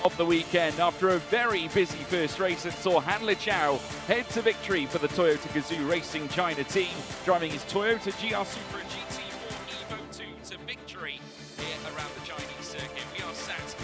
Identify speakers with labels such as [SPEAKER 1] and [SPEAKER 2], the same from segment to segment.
[SPEAKER 1] of the weekend after a very busy first race that saw Han Liqiao head to victory for the Toyota Gazoo Racing China team, driving his Toyota GR Supra GT4 Evo 2 to victory here around the Chinese circuit. We are sat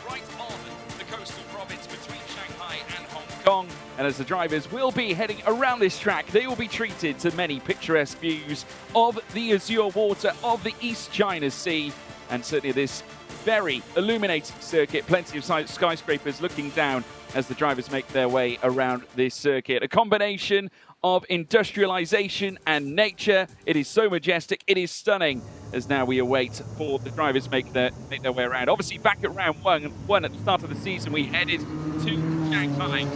[SPEAKER 1] right on the coastal province between Shanghai and Hong Kong, and as the drivers will be heading around this track, they will be treated to many picturesque views of the azure water of the East China Sea, and certainly this very illuminating circuit, plenty of skyscrapers looking down as the drivers make their way around this circuit. A combination of industrialization and nature. It is so majestic, it is stunning, as now we await for the drivers make their way around. Obviously back at round one at the start of the season, we headed to Shanghai.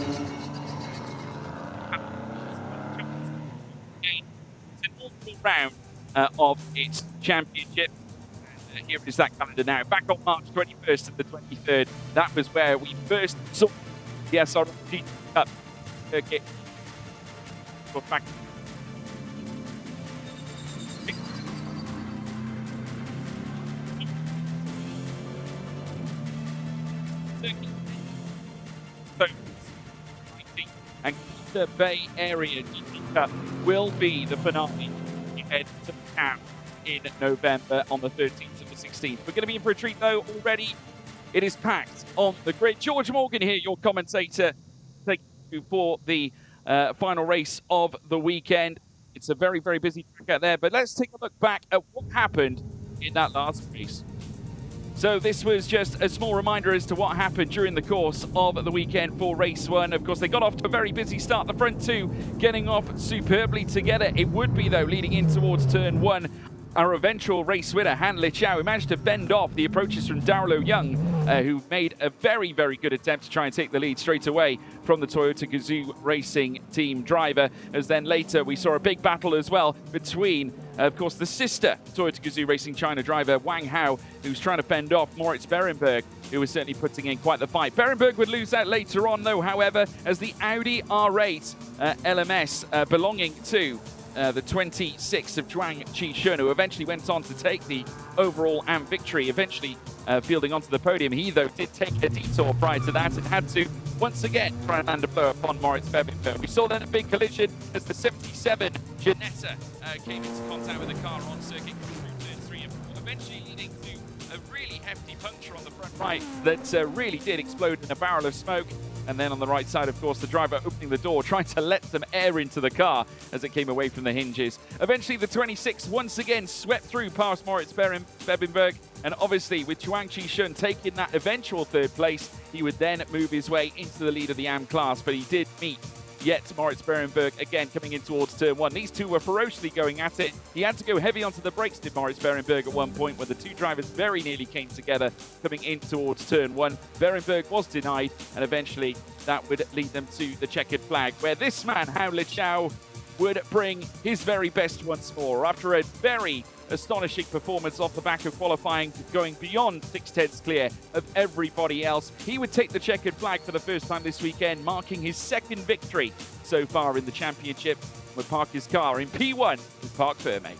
[SPEAKER 1] It's an awful round of its championship. Here is that calendar now. Back on March 21st and the 23rd, that was where we first saw the SRO GT Cup circuit. Back and the Bay Area GT Cup will be the finale. We head to the camp in November on the 13th and the 16th. We're going to be in for a treat though already. It is packed on the grid. George Morgan here, your commentator, taking you for the final race of the weekend. It's a very, very busy track out there, but let's take a look back at what happened in that last race. So this was just a small reminder as to what happened during the course of the weekend for race one. Of course, they got off to a very busy start. The front two getting off superbly together. It would be, though, leading in towards turn one. Our eventual race winner, Han Liqiao, who managed to fend off the approaches from Darlow Young, who made a very, very good attempt to try and take the lead straight away from the Toyota Gazoo Racing team driver. As then later we saw a big battle as well between, of course, the sister Toyota Gazoo Racing China driver, Wang Hao, who's trying to fend off Moritz Berenberg, who was certainly putting in quite the fight. Berenberg would lose out later on, though, however, as the Audi R8 LMS belonging to the 26 of Zhuang Qishun, who eventually went on to take the overall AM victory, eventually fielding onto the podium. He, though, did take a detour prior to that and had to, once again, try and land a blow upon Moritz Berenberg. We saw then a big collision as the 77 Janetta came into contact with the car on circuit through turn 3 and 4, eventually leading to a really hefty puncture on the front right that really did explode in a barrel of smoke. And then on the right side, of course, the driver opening the door, trying to let some air into the car as it came away from the hinges. Eventually, the 26 once again swept through past Moritz Berenberg. And obviously, with Zhuang Qishun taking that eventual third place, he would then move his way into the lead of the AM class. But he did meet yet Moritz Berenberg again coming in towards turn one. These two were ferociously going at it. He had to go heavy onto the brakes, did Moritz Berenberg, at one point when the two drivers very nearly came together coming in towards turn one. Berenberg was denied, and eventually that would lead them to the checkered flag, where this man, Han Liqiao, would bring his very best once more. After a very astonishing performance off the back of qualifying, going beyond 6/10 clear of everybody else, he would take the checkered flag for the first time this weekend, marking his second victory so far in the championship. Would park his car in P1 with Parc Fermé.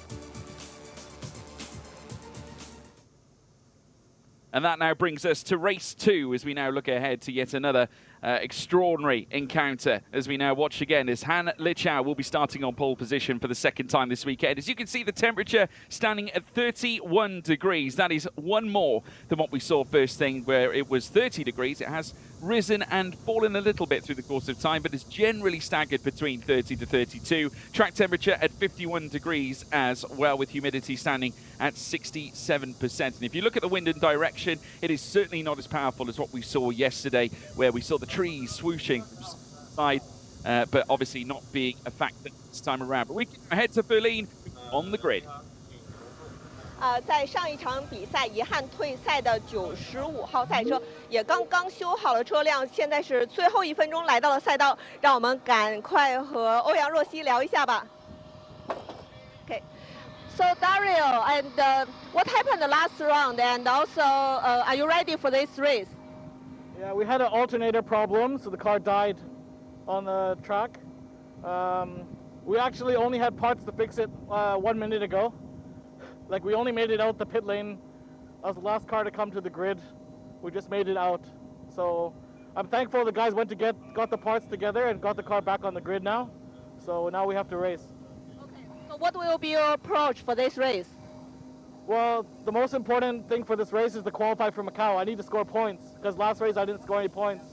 [SPEAKER 1] And that now brings us to race two, as we now look ahead to yet another extraordinary encounter, as we now watch again as Han Liqiao will be starting on pole position for the second time this weekend. As you can see, the temperature standing at 31 degrees. That is one more than what we saw first thing, where it was 30 degrees. It has risen and fallen a little bit through the course of time, but is generally staggered between 30 to 32. Track temperature at 51 degrees as well, with humidity standing at 67%. And if you look at the wind and direction, it is certainly not as powerful as what we saw yesterday, where we saw the trees swooshing from side, but obviously not being a factor this time around. But we can head to Berlin on the grid.
[SPEAKER 2] 在上一场比赛遗憾退赛的95号赛车也刚刚修好了车辆，现在是最后1分钟来到了赛道，让我们赶快和欧阳若曦聊一下吧。Okay. So Dario, and what happened the last round, and also are you ready for this race?
[SPEAKER 3] Yeah, we had an alternator problem, so the car died on the track. We actually only had parts to fix it 1 minute ago. Like, we only made it out the pit lane. I was the last car to come to the grid. We just made it out. So I'm thankful the guys went to got the parts together and got the car back on the grid now. So now we have to race.
[SPEAKER 2] Okay. So what will be your approach for this race?
[SPEAKER 3] Well, the most important thing for this race is to qualify for Macau. I need to score points because last race I didn't score any points.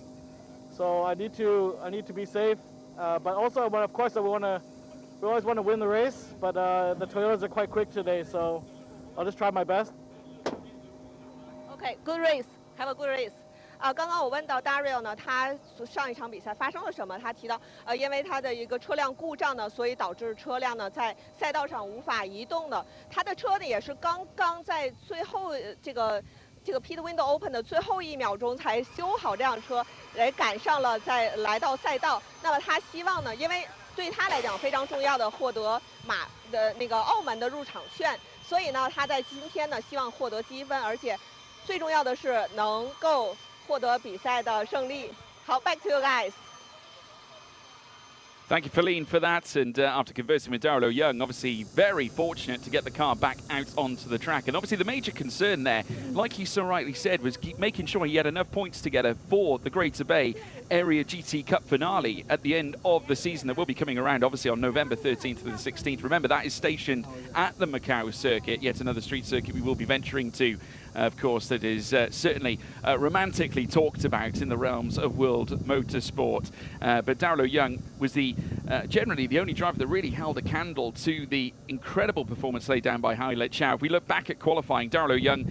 [SPEAKER 3] So I need to be safe. But also, of course, we always want to win the race. But the Toyotas are quite quick today, so I'll just try my best.
[SPEAKER 2] Okay, good race. Have a good race. 刚刚我问到 Dario 呢，他上一场比赛发生了什么？他提到，因为他的一个车辆故障呢，所以导致车辆呢在赛道上无法移动的。他的车呢也是刚刚在最后这个 pit window open 的最后1秒钟才修好这辆车，来赶上了再来到赛道。那么他希望呢，因为对他来讲非常重要的获得马的那个澳门的入场券，所以呢他在今天呢希望获得积分，而且最重要的是能够 获得比赛的胜利。好 ，back to you guys.
[SPEAKER 1] Thank you, Feline, for that. And after conversing with Darrell Young, obviously very fortunate to get the car back out onto the track. And obviously the major concern there, like he so rightly said, was making sure he had enough points together for the Greater Bay Area GT Cup finale at the end of the season that will be coming around, obviously, on November 13th to the 16th. Remember, that is stationed at the Macau circuit, yet another street circuit we will be venturing to. Of course, that is certainly romantically talked about in the realms of world motorsport. But Darrell Young was generally the only driver that really held a candle to the incredible performance laid down by Han Liqiao. If we look back at qualifying, Darrell Young,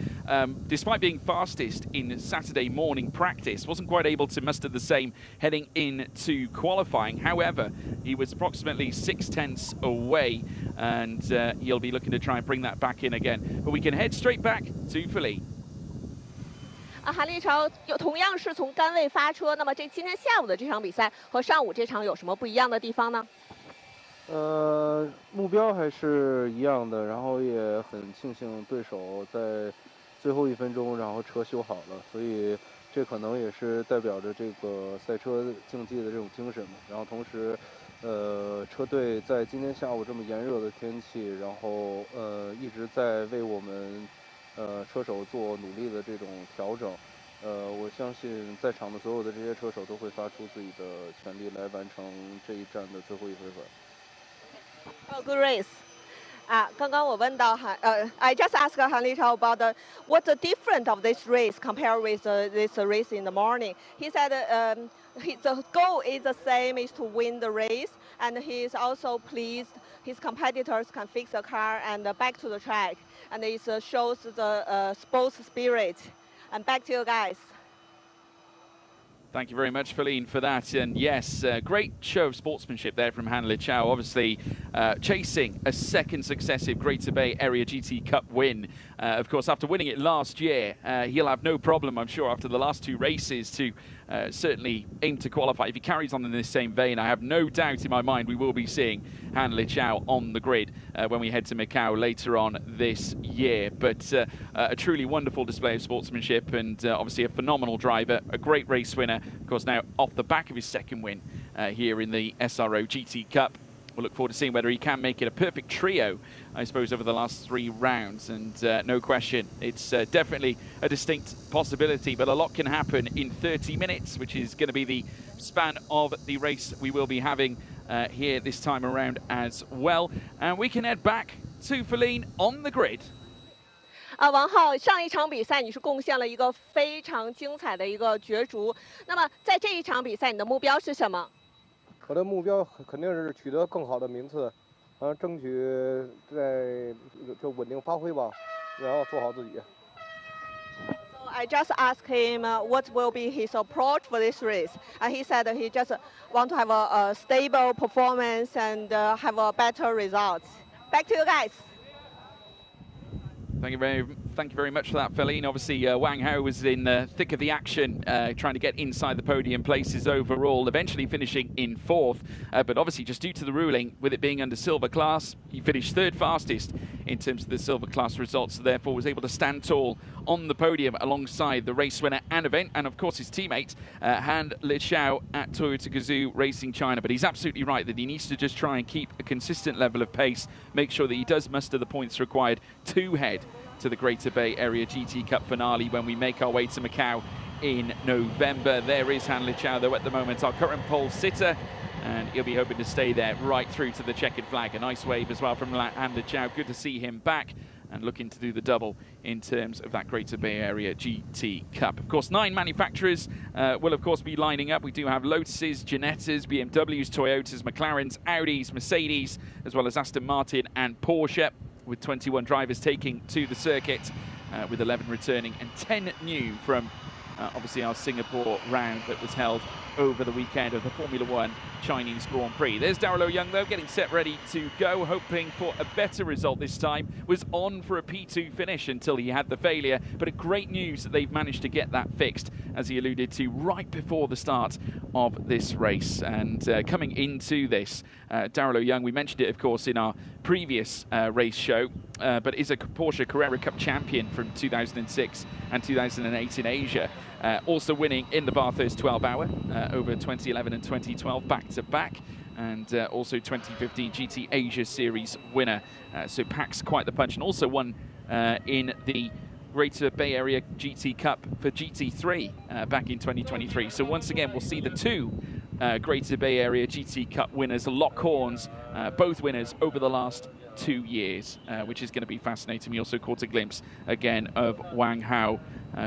[SPEAKER 1] despite being fastest in Saturday morning practice, wasn't quite able to muster the same heading into qualifying. However, he was approximately 6/10 away, and he'll be looking to try and bring that back in again. But we can head straight back to Feline.
[SPEAKER 2] 韩立超同样是从杆位发车，那么今天下午的这场比赛和上午这场有什么不一样的地方呢？
[SPEAKER 4] 目标还是一样的，然后也很庆幸对手在最后1分钟，然后车修好了，所以这可能也是代表着这个赛车竞技的这种精神嘛。然后同时，车队在今天下午这么炎热的天气，然后一直在为我们车手做努力的这种调整。我相信在场的所有的这些车手都会发出自己的全力来完成这一站的最后1回合。
[SPEAKER 2] Oh, good race. 刚刚我问到I just asked Han Liqiao about what's the difference of this race compared with this race in the morning. He said the goal is the same, is to win the race, and he is also pleased his competitors can fix the car and back to the track, and it shows the sports spirit. And back to you guys.
[SPEAKER 1] Thank you very much, Feline, for that. And yes, great show of sportsmanship there from Han Liqiao, obviously chasing a second successive Greater Bay Area GT Cup win. Of course, after winning it last year, he'll have no problem, I'm sure, after the last 2 races to certainly aim to qualify. If he carries on in this same vein, I have no doubt in my mind we will be seeing Han Liqiao on the grid when we head to Macau later on this year. But a truly wonderful display of sportsmanship and obviously a phenomenal driver, a great race winner. Of course, now off the back of his second win here in the SRO GT Cup. We'll look forward to seeing whether he can make it a perfect trio, I suppose, over the last 3 rounds. And no question, it's definitely a distinct possibility, but a lot can happen in 30 minutes, which is going to be the span of the race we will be having here this time around as well. And we can head back to Feline on the grid.
[SPEAKER 2] 王浩，上一场比赛你是贡献了一个非常精彩的一个角逐。那么在这一场比赛，你的目标是什么？
[SPEAKER 4] 我的目标肯定是取得更好的名次，争取就稳定发挥吧，然后做好自己。
[SPEAKER 2] So I just asked him what will be his approach for this race, and he said he just want to have a stable performance and have a better result. Back to you guys.
[SPEAKER 1] Thank you very much for that, Feline. Obviously, Wang Hao was in the thick of the action, trying to get inside the podium places overall, eventually finishing in 4th. But obviously, just due to the ruling, with it being under silver class, he finished 3rd fastest in terms of the silver class results, so therefore was able to stand tall on the podium alongside the race winner and of course, his teammate, Han Liqiao at Toyota Gazoo Racing China. But he's absolutely right that he needs to just try and keep a consistent level of pace, make sure that he does muster the points required to head to the Greater Bay Area GT Cup finale when we make our way to Macau in November. There is Han Liqiao, though, at the moment, our current pole sitter, and he'll be hoping to stay there right through to the checkered flag. A nice wave as well from Han Liqiao. Good to see him back and looking to do the double in terms of that Greater Bay Area GT Cup. Of course, 9 manufacturers will, of course, be lining up. We do have Lotuses, Ginettas, BMWs, Toyotas, McLarens, Audis, Mercedes, as well as Aston Martin and Porsche, with 21 drivers taking to the circuit, with 11 returning and 10 new from obviously our Singapore round that was held over the weekend of the Formula One Chinese Grand Prix. There's Darrell Young, though, getting set ready to go, hoping for a better result this time. Was on for a P2 finish until he had the failure, but a great news that they've managed to get that fixed, as he alluded to right before the start of this race. And coming into this, Darrell Young, we mentioned it, of course, in our previous race show, but is a Porsche Carrera Cup champion from 2006 and 2008 in Asia. Also winning in the Bathurst 12-hour over 2011 and 2012 back-to-back, and also 2015 GT Asia Series winner. So packs quite the punch, and also won in the Greater Bay Area GT Cup for GT3 back in 2023. So once again, we'll see the 2 Greater Bay Area GT Cup winners lock horns, both winners over the last 2 years, which is going to be fascinating. We also caught a glimpse again of Wang Hao,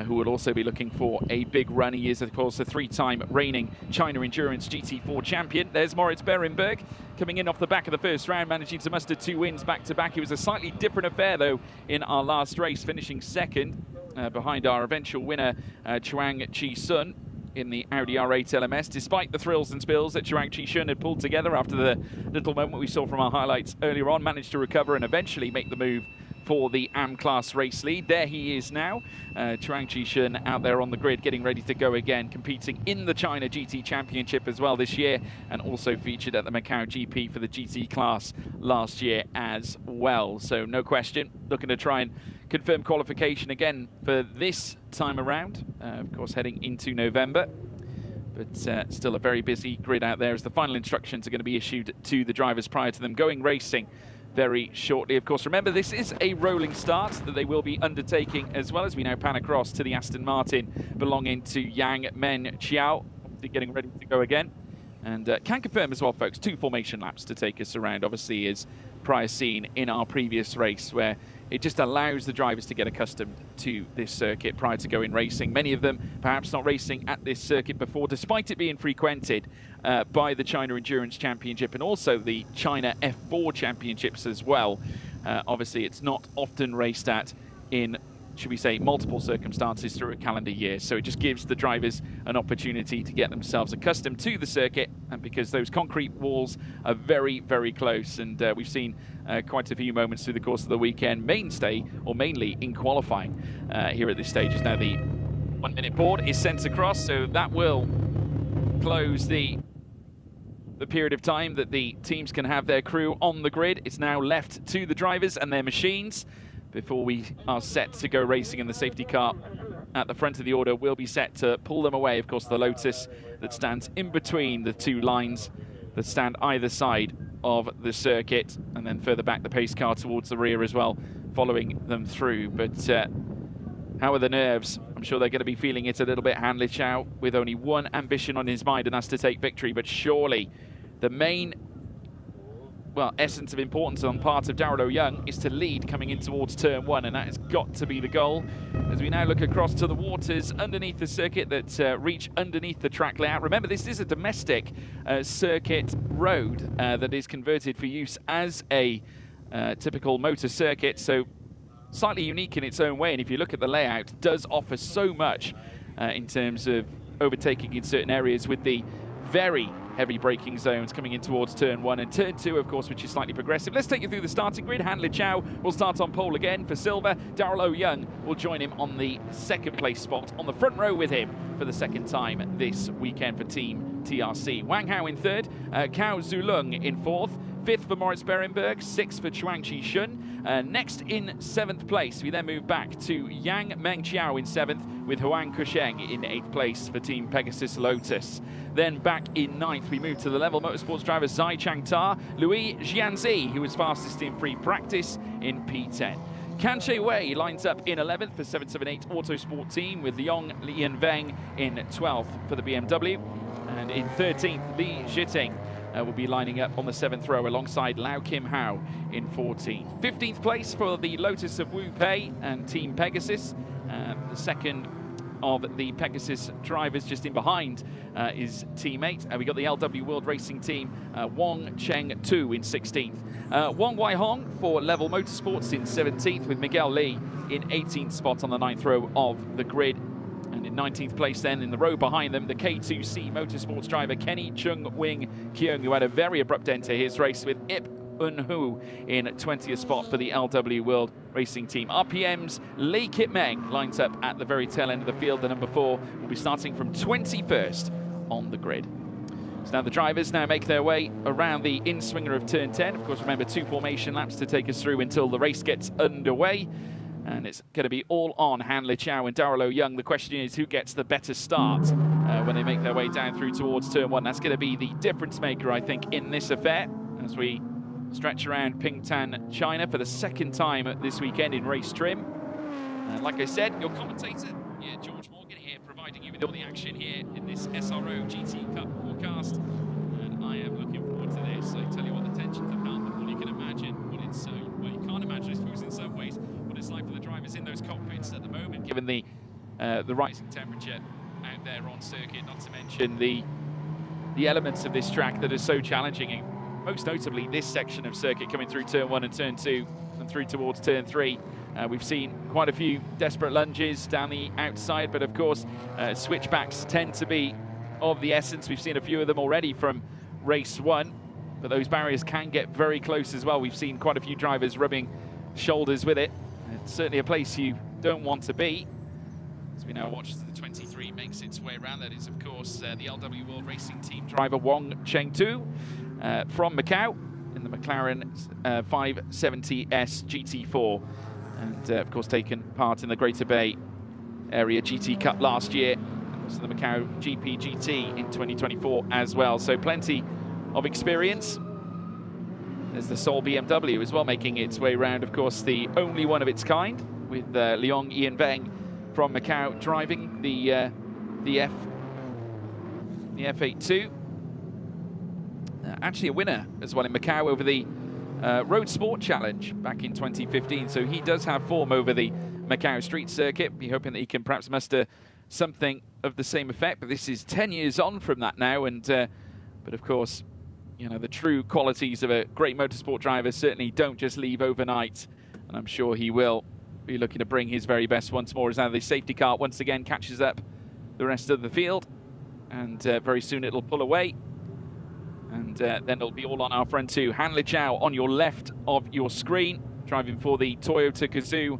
[SPEAKER 1] who will also be looking for a big run. He is, of course, a 3-time reigning China Endurance GT4 champion. There's Moritz Berenberg coming in off the back of the first round, managing to muster 2 wins back-to-back. It was a slightly different affair, though, in our last race, finishing second behind our eventual winner, Chuang Chi-sun, in the Audi R8 LMS, despite the thrills and spills that Chuang Chi-sun had pulled together after the little moment we saw from our highlights earlier on. Managed to recover and eventually make the move for the AM class race lead. There he is now, Chuang Chi-sun out there on the grid, getting ready to go again, competing in the China GT Championship as well this year, and also featured at the Macau GP for the GT class last year as well. So no question, looking to try and confirm qualification again for this time around, of course heading into November. But still a very busy grid out there, as the final instructions are going to be issued to the drivers prior to them going racing very shortly. Of course, remember, this is a rolling start that they will be undertaking, as well as we now pan across to the Aston Martin belonging to Yang Men Chiao, obviously getting ready to go again. And can confirm as well, folks, 2 formation laps to take us around, obviously, as prior seen in our previous race, where it just allows the drivers to get accustomed to this circuit prior to going racing. Many of them perhaps not racing at this circuit before, despite it being frequented by the China Endurance Championship and also the China F4 Championships as well. Obviously, it's not often raced at in, should we say, multiple circumstances through a calendar year. So it just gives the drivers an opportunity to get themselves accustomed to the circuit, and because those concrete walls are very, very close, and we've seen quite a few moments through the course of the weekend, mainly in qualifying here at this stage. As now the 1-minute board is sent across, so that will close the period of time that the teams can have their crew on the grid. It's now left to the drivers and their machines before we are set to go racing, and the safety car at the front of the order will be set to pull them away. Of course, the Lotus that stands in between the 2 lines that stand either side of the circuit, and then further back the pace car towards the rear as well, following them through. But how are the nerves? I'm sure they're going to be feeling it a little bit. Han Liqiao with only one ambition on his mind, and that's to take victory. But surely the main, well, essence of importance on part of Darrell Young is to lead coming in towards turn 1, and that has got to be the goal. As we now look across to the waters underneath the circuit that reach underneath the track layout. Remember, this is a domestic circuit road that is converted for use as a typical motor circuit, so slightly unique in its own way. And if you look at the layout, it does offer so much in terms of overtaking in certain areas, with the very heavy braking zones coming in towards turn 1 and turn 2, of course, which is slightly progressive. Let's take you through the starting grid. Han Liqiao will start on pole again for silver. Darrell Young will join him on the 2nd place spot, on the front row with him for the 2nd time this weekend for Team TRC. Wang Hao in 3rd, Cao Zulung in 4th, 5th for Moritz Berenberg, 6th for Chuang Chi-sun. Next in 7th place, we then move back to Yang Meng Chiao in 7th, with Huang Kusheng in 8th place for Team Pegasus Lotus. Then back in 9th, we move to the Level Motorsports driver Zai Chang Ta, Louis Jianzi, who was fastest in free practice in P10. Kanche Wei lines up in 11th for 778 Autosport team, with Liang Lianveng in 12th for the BMW. And in 13th, Li Jiting will be lining up on the 7th row alongside Lau Kim Hao in 14th. 15th place for the Lotus of Wu Pei and Team Pegasus. The second of the Pegasus drivers just in behind is teammate. We got the LW World Racing Team, Wang Cheng Tu in 16th. Wang Weihong for Level Motorsports in 17th, with Miguel Li in 18th spot on the 9th row of the grid. And in 19th place then, in the row behind them, the K2C Motorsports driver Kenny Chung Wing Keung, who had a very abrupt end to his race, with Ip Un-Hu in 20th spot for the LW World Racing Team. RPM's Lee Kip Meng lines up at the very tail end of the field. The number 4 will be starting from 21st on the grid. So now the drivers now make their way around the in-swinger of turn 10. Of course, remember, 2 formation laps to take us through until the race gets underway. And it's going to be all on Han Liqiao and Darrell Young. The question is, who gets the better start when they make their way down through towards turn 1? That's going to be the difference maker, I think, in this affair, as we stretch around Pingtan, China for the 2nd time this weekend in race trim. And like I said, your commentator, George Morgan here, providing you with all the action here in this SRO GT Cup forecast. And I am looking forward to this. I tell you what, the tensions have palpable. You can imagine what it's, well, you can't imagine, I suppose, in some ways, what it's like for the drivers in those cockpits at the moment, given the rising temperature out there on circuit, not to mention the elements of this track that are so challenging, and most notably this section of circuit coming through turn 1 and turn 2 and through towards turn 3. We've seen quite a few desperate lunges down the outside, but of course switchbacks tend to be of the essence. We've seen a few of them already from race 1, but those barriers can get very close as well. We've seen quite a few drivers rubbing shoulders with it. It's certainly a place you don't want to be. As we now watch as the 23 makes its way around. That is, of course, the LW World Racing Team driver Wang Cheng Tu from Macau in the McLaren 570S GT4, and of course taken part in the Greater Bay Area GT Cup last year, and also the Macau GP GT in 2024 as well. So plenty of experience. There's the Seoul BMW as well making its way around, of course the only one of its kind, with Liang Lianveng from Macau driving the F82. Actually a winner as well in Macau over the Road Sport Challenge back in 2015. So he does have form over the Macau street circuit. Be hoping that he can perhaps muster something of the same effect. But this is 10 years on from that now. And but of course, you know, the true qualities of a great motorsport driver certainly don't just leave overnight. And I'm sure he will be looking to bring his very best once more, as now the safety car once again catches up the rest of the field. And very soon it'll pull away. And then it'll be all on our front 2. Han Liqiao on your left of your screen, driving for the Toyota Gazoo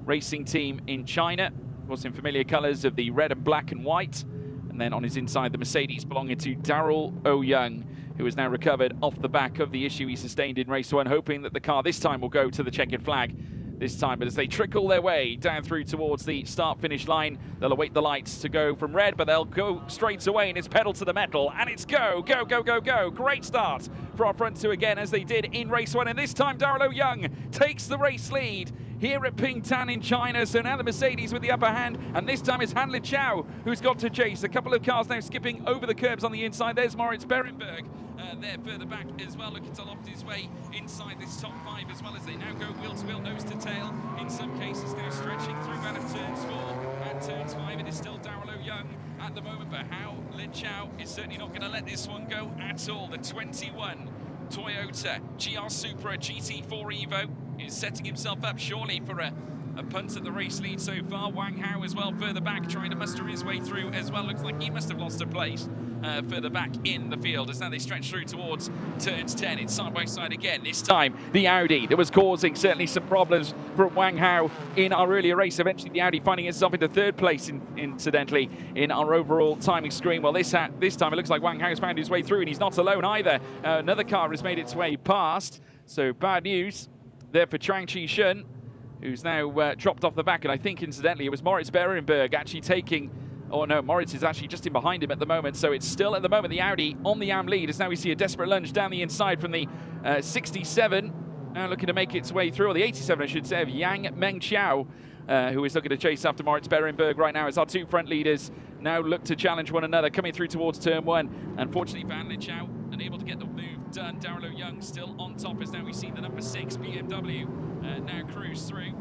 [SPEAKER 1] Racing Team in China. Of course, in familiar colours of the red and black and white. And then on his inside, the Mercedes belonging to Darrell Young, who has now recovered off the back of the issue he sustained in race 1, hoping that the car this time will go to the checkered flag this time. But as they trickle their way down through towards the start-finish line, they'll await the lights to go from red, but they'll go straight away, and it's pedal to the metal, and it's go, go, go, go, go. Great start for our front 2 again, as they did in race 1, and this time Darrell Young takes the race lead here at Pingtan in China. So now the Mercedes with the upper hand, and this time it's Han Liqiao who's got to chase. A couple of cars now skipping over the curbs on the inside. There's Moritz Berenberg there further back as well, looking to loft his way inside this top 5, as well as they now go wheel to wheel, nose to tail. In some cases now stretching through out of turns 4 and turns 5. It is still Darrell Young at the moment, but Han Liqiao is certainly not going to let this one go at all. The 21 Toyota GR Supra GT4 Evo is setting himself up surely for a punt at the race lead so far. Wang Hao as well further back, trying to muster his way through as well. Looks like he must have lost a place further back in the field, as now they stretch through towards turns 10. It's side by side again. This time the Audi that was causing certainly some problems for Wang Hao in our earlier race. Eventually the Audi finding itself into 3rd place incidentally in our overall timing screen. Well, this time it looks like Wang Hao's found his way through, and he's not alone either. Another car has made its way past, so bad news there for Chang Chi-shun, who's now dropped off the back. And I think, incidentally, it was Moritz Berenberg actually taking... Oh, no, Moritz is actually just in behind him at the moment. So it's still, at the moment, the Audi on the AM lead, as now we see a desperate lunge down the inside from the 67. now looking to make its way through, or the 87 I should say, of Yang Mengqiao, who is looking to chase after Moritz Berenberg right now as our two front leaders now look to challenge one another, coming through towards turn one. Unfortunately, Van Lichau unable to get the move done. Darrell Young still on top as now we see the number 6 BMW now cruise through.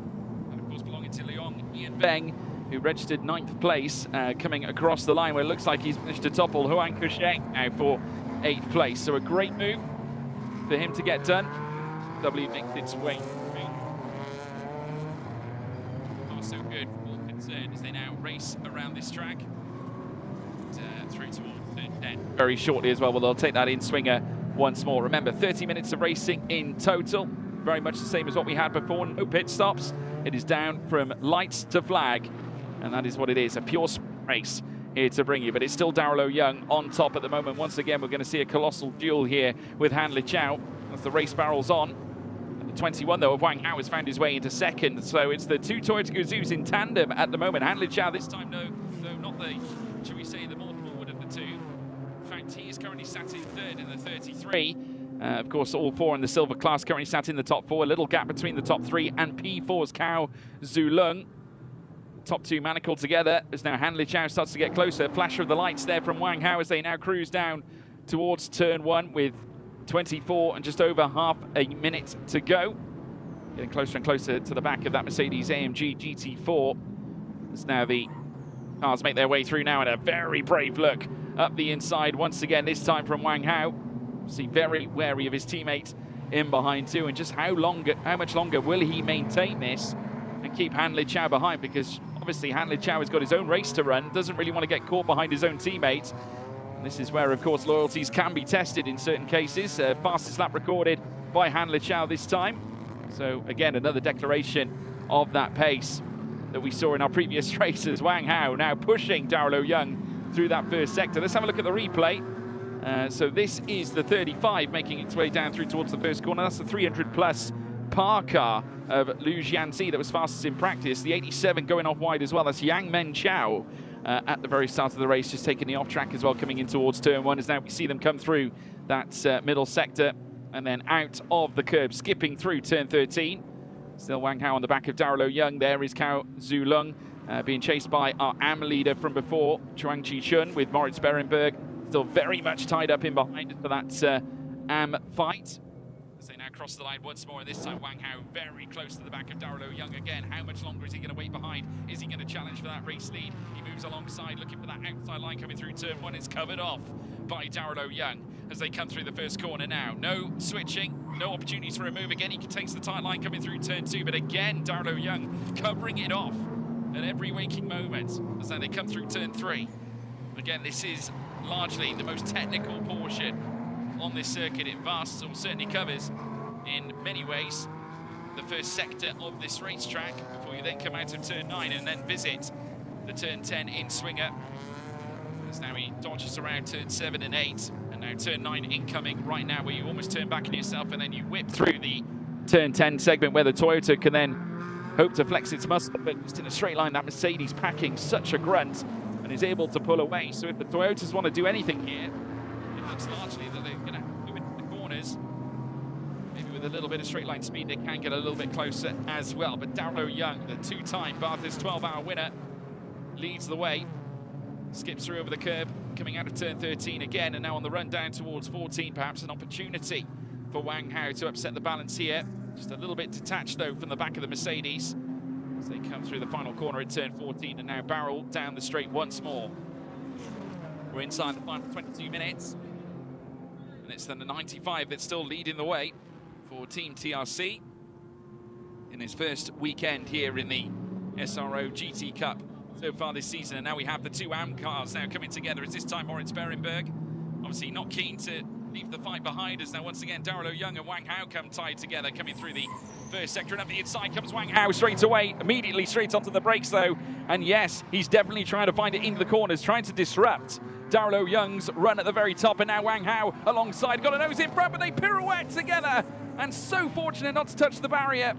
[SPEAKER 1] And of course belonging to Leong Ian Beng, who registered 9th place, coming across the line where it looks like he's managed to topple Huang Kusheng now for 8th place. So a great move for him to get done. W makes its way through. Not so good for all concerned as they now race around this track. Through towards turn 10 very shortly as well. Well, they'll take that in swinger once more. Remember, 30 minutes of racing in total. Very much the same as what we had before. No pit stops. It is down from lights to flag. And that is what it is, a pure race here to bring you. But it's still Darrell Young on top at the moment. Once again, we're going to see a colossal duel here with Han Lichao as the race barrels on. And the 21, though, of Wang Hao has found his way into second. So it's the two Toyota Gazoo's in tandem at the moment. Han Lichao this time, no, not the, shall we say, the more forward of the two. In fact, he is currently sat in third in the 33. Of course, all four in the silver class currently sat in the top four. A little gap between the top three and P4's Cao Zulung. Top two manacled together as now Han Lichao starts to get closer. Flash of the lights there from Wang Hao as they now cruise down towards turn one with 24 and just over half a minute to go. Getting closer and closer to the back of that Mercedes AMG GT4. As now the cars make their way through now, and a very brave look up the inside once again, this time from Wang Hao. See, very wary of his teammate in behind too, and just how much longer will he maintain this and keep Han Lichao behind, because obviously Han Lichao has got his own race to run, doesn't really want to get caught behind his own teammate. And this is where, of course, loyalties can be tested in certain cases. Fastest lap recorded by Han Lichao this time. So again, another declaration of that pace that we saw in our previous races. Wang Hao now pushing Darrell Young through that first sector. Let's have a look at the replay. So this is the 35 making its way down through towards the first corner. That's the 300 plus par car of Liu Jianzi that was fastest in practice. The 87 going off wide as well. That's Yang Mengqiao at the very start of the race, just taking the off track as well, coming in towards turn one, as now we see them come through that middle sector and then out of the curb, skipping through turn 13. Still Wang Hao on the back of Darrell Young. There is Cao Zulung being chased by our AM leader from before, Chuang Chi-chun, with Moritz Berenberg still very much tied up in behind for that AM fight. As they now cross the line once more, and this time Wang Hao very close to the back of Darrell Young again. How much longer is he going to wait behind? Is he going to challenge for that race lead? He moves alongside, looking for that outside line coming through turn one. It's covered off by Darrell Young as they come through the first corner now. No switching, no opportunities for a move. Again, he takes the tight line coming through turn two, but again, Darrell Young covering it off at every waking moment as they come through turn three. Again, this is largely the most technical portion on this circuit. It vasts, or certainly covers in many ways, the first sector of this racetrack before you then come out of turn 9 and then visit the turn 10 in swinger. As now he dodges around turn 7 and 8, and now turn 9 incoming right now, where you almost turn back on yourself and then you whip through the turn 10 segment where the Toyota can then hope to flex its muscle, but just in a straight line, that Mercedes packing such a grunt and is able to pull away. So if the Toyotas want to do anything here, it looks largely that they're going to do it in the corners. Maybe with a little bit of straight line speed, they can get a little bit closer as well. But Darrell Young, the two-time Bathurst 12-hour winner, leads the way. Skips through over the curb, coming out of turn 13 again, and now on the run down towards 14, perhaps an opportunity for Wang Hao to upset the balance here. Just a little bit detached, though, from the back of the Mercedes as they come through the final corner at turn 14 and now barrel down the straight once more. We're inside the final 22 minutes. And it's then the 95 that's still leading the way for Team TRC in his first weekend here in the SRO GT Cup so far this season. And now we have the two AM cars now coming together. As this time Moritz Berenberg obviously not keen to leave the fight behind, as now once again Darrell Young and Wang Hao come tied together, coming through the first sector, and up the inside comes Wang Hao straight away, immediately straight onto the brakes though, and yes, he's definitely trying to find it into the corners, trying to disrupt Darrell Young's run at the very top, and now Wang Hao alongside, got a nose in front, but they pirouette together, and so fortunate not to touch the barrier.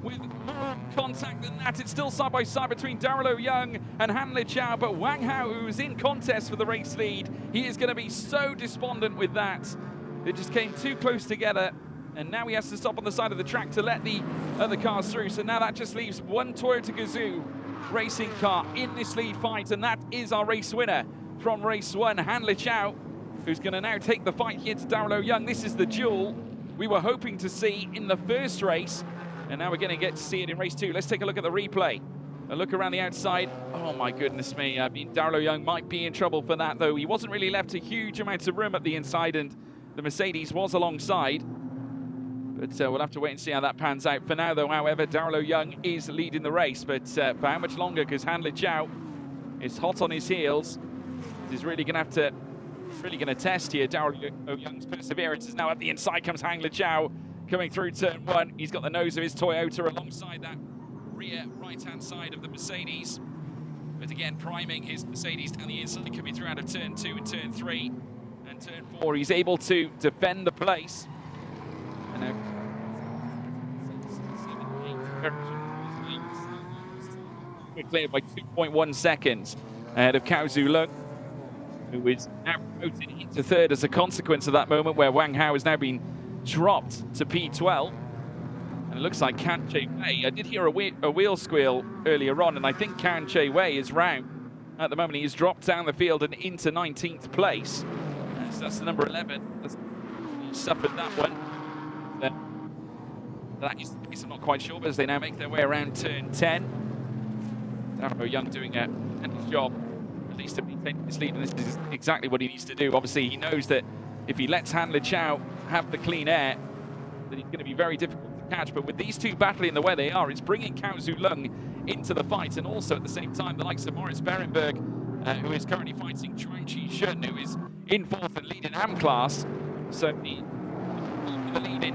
[SPEAKER 1] With more contact than that, it's still side by side between Darrell Young and Han Lichao, but Wang Hao, who's in contest for the race lead, he is going to be so despondent with that. It just came too close together, And now he has to stop on the side of the track to let the other cars through. So now that just leaves one Toyota Gazoo racing car in this lead fight. And that is our race winner from race 1, Han Liqiao, who's going to now take the fight here to Darrell Young. This is the duel we were hoping to see in the first race. And now we're going to get to see it in race 2. Let's take a look at the replay. A look around the outside. Oh my goodness me. I mean, Darrell Young might be in trouble for that, though. He wasn't really left a huge amount of room at the inside, and the Mercedes was alongside. But we'll have to wait and see how that pans out. For now, though, however, Darrell Young is leading the race. But for how much longer? Because Han Liqiao is hot on his heels. He's really going to test here. Darrell Young's perseverance is now at the inside. Comes Han Liqiao coming through turn 1. He's got the nose of his Toyota alongside that rear right-hand side of the Mercedes. But again, priming his Mercedes down the inside, coming through out of turn 2 and turn 3 and turn 4. He's able to defend the place. And now we're cleared by 2.1 seconds ahead of Cao Zulong, who is now promoted into 3rd as a consequence of that moment where Wang Hao has now been dropped to P12. And it looks like Can Che Wei. I did hear a wheel squeal earlier on, and I think Can Che Wei is round. At the moment, he has dropped down the field and into 19th place. So that's the number 11. He suffered that one. That is the case, I'm not quite sure, but as they now make their way around turn 10, Darrell Young doing a tremendous job, at least to maintain his lead, and this is exactly what he needs to do. Obviously, he knows that if he lets Han Liqiao have the clean air, then he's going to be very difficult to catch. But with these two battling the way they are, it's bringing Cao Zulong into the fight, and also at the same time, the likes of Moritz Berenberg, who is currently fighting Chuang-Chi Shun, who is in 4th and leading AM class. So the lead in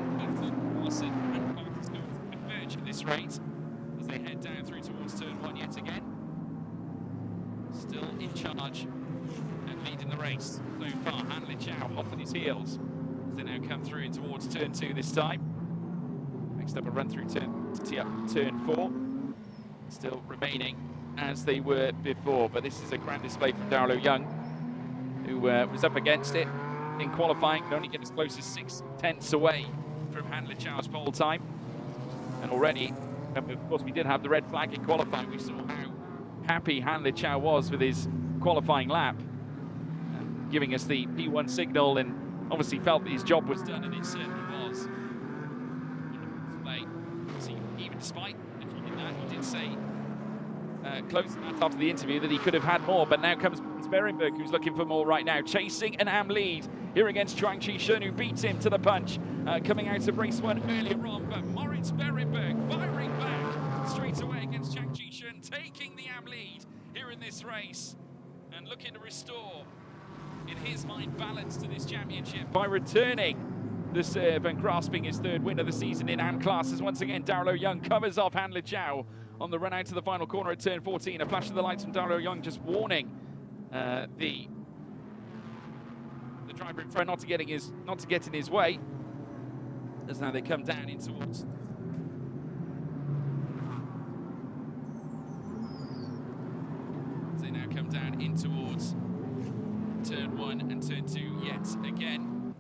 [SPEAKER 1] class and class is going to converge at this rate as they head down through towards turn 1 yet again. Still in charge and leading the race so far. Han Liqiao off on his heels as they now come through towards turn 2 this time. Next up a run through turn 4. Still remaining as they were before, but this is a grand display from Darrell Young, who was up against it in qualifying, could only get as close as 6/10 away from Han Liqiao's pole time. And already, of course, we did have the red flag in qualifying. We saw how happy Han Liqiao was with his qualifying lap, giving us the P1 signal, and obviously felt that his job was done, and it certainly was. So even despite that, he did say close that after the interview that he could have had more, but now comes Berenberg, who's looking for more right now, chasing an AM lead here against Chuang-Chi Shun, who beats him to the punch, coming out of race 1 earlier on. But Moritz Berenberg firing back straight away against Chuang-Chi Shun, taking the AM lead here in this race and looking to restore, in his mind, balance to this championship by returning the serve and grasping his 3rd win of the season in AM classes. Once again, Darrell Young covers off Han Liqiao on the run out to the final corner at turn 14. A flash of the lights from Darrell Young, just warning the driver in front not to get in his way. As now they come down in towards turn 1 and turn 2 yet again.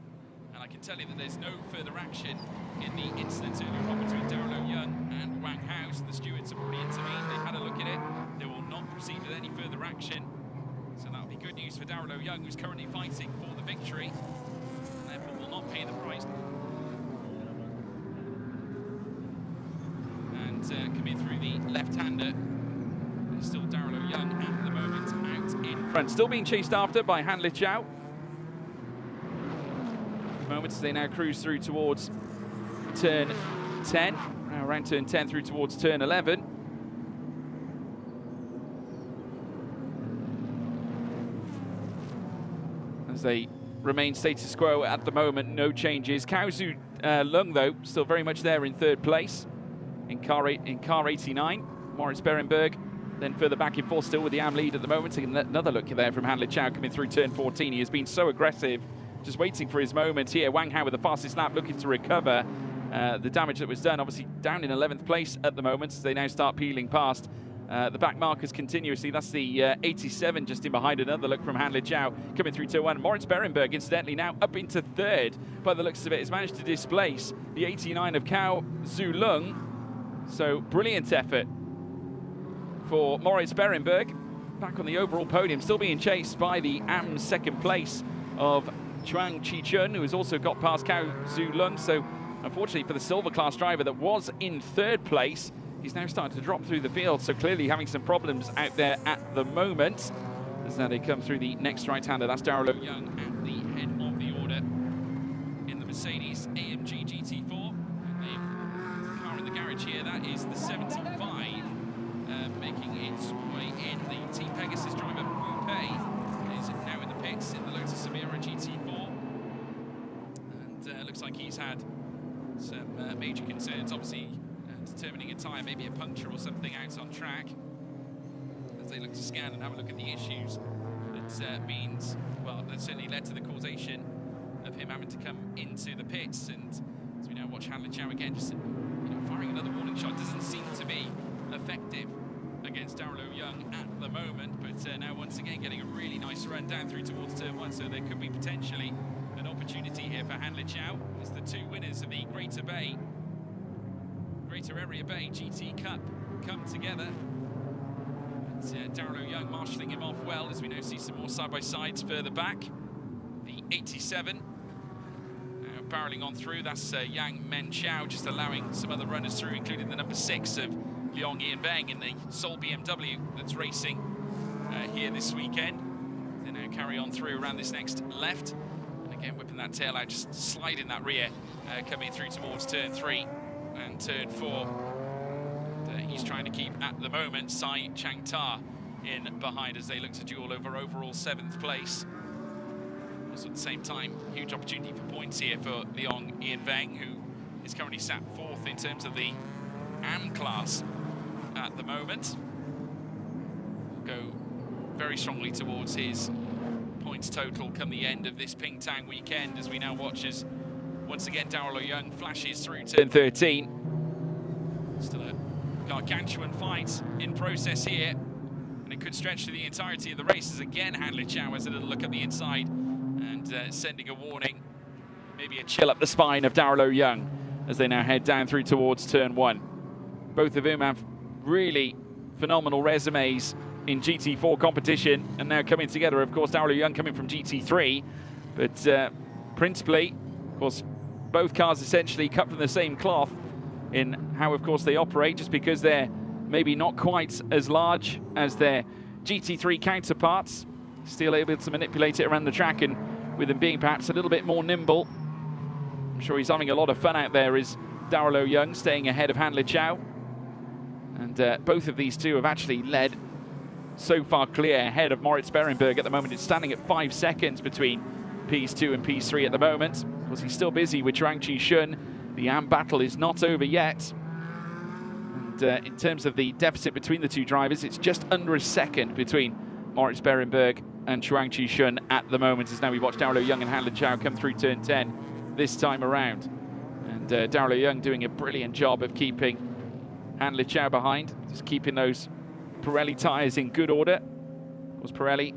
[SPEAKER 1] And I can tell you that there's no further action in the incident earlier on between Darrell Young and Wang Hao. So the stewards have already intervened. They've had a look at it. They will not proceed with any further action. So that'll be good news for Darrell Young, who's currently fighting for the victory, and therefore will not pay the price. And coming through the left-hander, there's still Darrell Young at the moment out in front. Still being chased after by Han Liqiao. Moments they now cruise through towards turn 10, around turn 10 through towards turn 11. As they remain status quo at the moment, no changes. Cao Zulong, though, still very much there in 3rd place in car 89. Moritz Berenberg then further back in 4th, still with the AM lead at the moment. Another look there from Han Liqiao coming through turn 14. He has been so aggressive, just waiting for his moment here. Wang Hao with the fastest lap, looking to recover the damage that was done. Obviously down in 11th place at the moment as they now start peeling past the back markers continuously. That's the 87 just in behind. Another look from Han Lijiao coming through turn 1. Moritz Berenberg, incidentally, now up into 3rd. By the looks of it, has managed to displace the 89 of Cao Zulung. So brilliant effort for Moritz Berenberg. Back on the overall podium, still being chased by the AM 2nd place of Chuang Chi-chun, who has also got past Cao Zulung. So unfortunately for the silver class driver that was in 3rd place, he's now starting to drop through the field, so clearly having some problems out there at the moment. As now they come through the next right-hander, that's Darrell Young at the head of the order in the Mercedes AMG GT4. The car in the garage here, that is the 75, making its way in. The Team Pegasus driver, Wu Pei, is now in the pits in the Lotus Emira GT4. And looks like he's had some major concerns, obviously, determining a tyre, maybe a puncture or something out on track. As they look to scan and have a look at the issues, that means, well, that certainly led to the causation of him having to come into the pits. And as we now watch Han Lijiao again, just firing another warning shot, doesn't seem to be effective against Darrell Young at the moment. But now once again getting a really nice run down through towards turn 1, so there could be potentially an opportunity here for Han Lijiao as the 2 winners of the Greater Area Bay GT Cup come together. Darrell Young marshalling him off well, as we now see some more side-by-sides further back. The 87 now barreling on through, that's Yang Men Chao, just allowing some other runners through, including the number 6 of Leong Ian Veng in the Seoul BMW that's racing here this weekend. They now carry on through around this next left, and again whipping that tail out, just sliding that rear, coming through towards turn 3 and turn 4. And, he's trying to keep, at the moment, Sai Chang Ta in behind as they look to duel over overall 7th place. Also at the same time, huge opportunity for points here for Leong Ian Veng, who is currently sat 4th in terms of the AM class at the moment. Will go very strongly towards his points total come the end of this Pingtan weekend, as we now watch as once again Darrell Young flashes through turn 13. Still a gargantuan fight in process here, and it could stretch through the entirety of the race as again Han Lijiao has a little look at the inside and sending a warning, maybe a chill up the spine of Darrell Young as they now head down through towards turn 1. Both of whom have really phenomenal resumes in GT4 competition, and now coming together. Of course, Darrell Young coming from GT3, but principally, of course, both cars essentially cut from the same cloth in how, of course, they operate, just because they're maybe not quite as large as their GT3 counterparts, still able to manipulate it around the track, and with them being perhaps a little bit more nimble. I'm sure he's having a lot of fun out there, is Darrell Young, staying ahead of Han Lijiao. And both of these two have actually led so far clear ahead of Moritz Berenberg at the moment. It's standing at 5 seconds between P2 and P3 at the moment. Of course, he's still busy with Chuang Chi-chun. The AM battle is not over yet. And in terms of the deficit between the two drivers, it's just under a second between Moritz Berenberg and Chuang Chi-chun at the moment, as now we watch Darrell Young and Han Lijiao come through turn 10 this time around. And Darrell Young doing a brilliant job of keeping Han Lijiao behind, just keeping those Pirelli tyres in good order. Of course, Pirelli,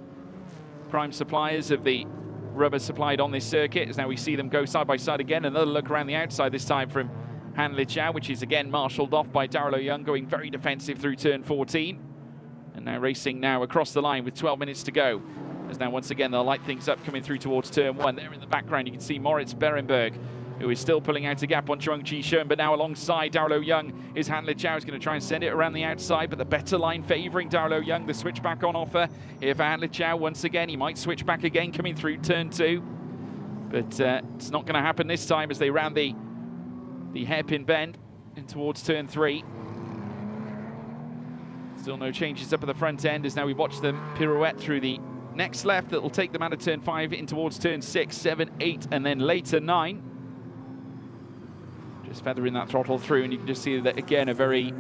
[SPEAKER 1] prime suppliers of the rubber supplied on this circuit, as now we see them go side by side again. Another look around the outside, this time from Han Lijiao, which is again marshalled off by Darrell Young, going very defensive through turn 14. And now racing now across the line with 12 minutes to go. As now once again they'll light things up coming through towards turn 1. There in the background you can see Moritz Berenberg, who is still pulling out a gap on Chuang Chi-chun, but now alongside Darrell Young is Han Lijiao, is going to try and send it around the outside, but the better line favouring Darrell Young. The switchback on offer here for Han Lijiao once again. He might switch back again coming through turn 2, but it's not going to happen this time as they round the hairpin bend in towards turn 3. Still no changes up at the front end, as now we watch them pirouette through the next left that will take them out of turn 5 in towards turn 6, 7, 8, and then later 9. Just feathering that throttle through, and you can just see that again, a very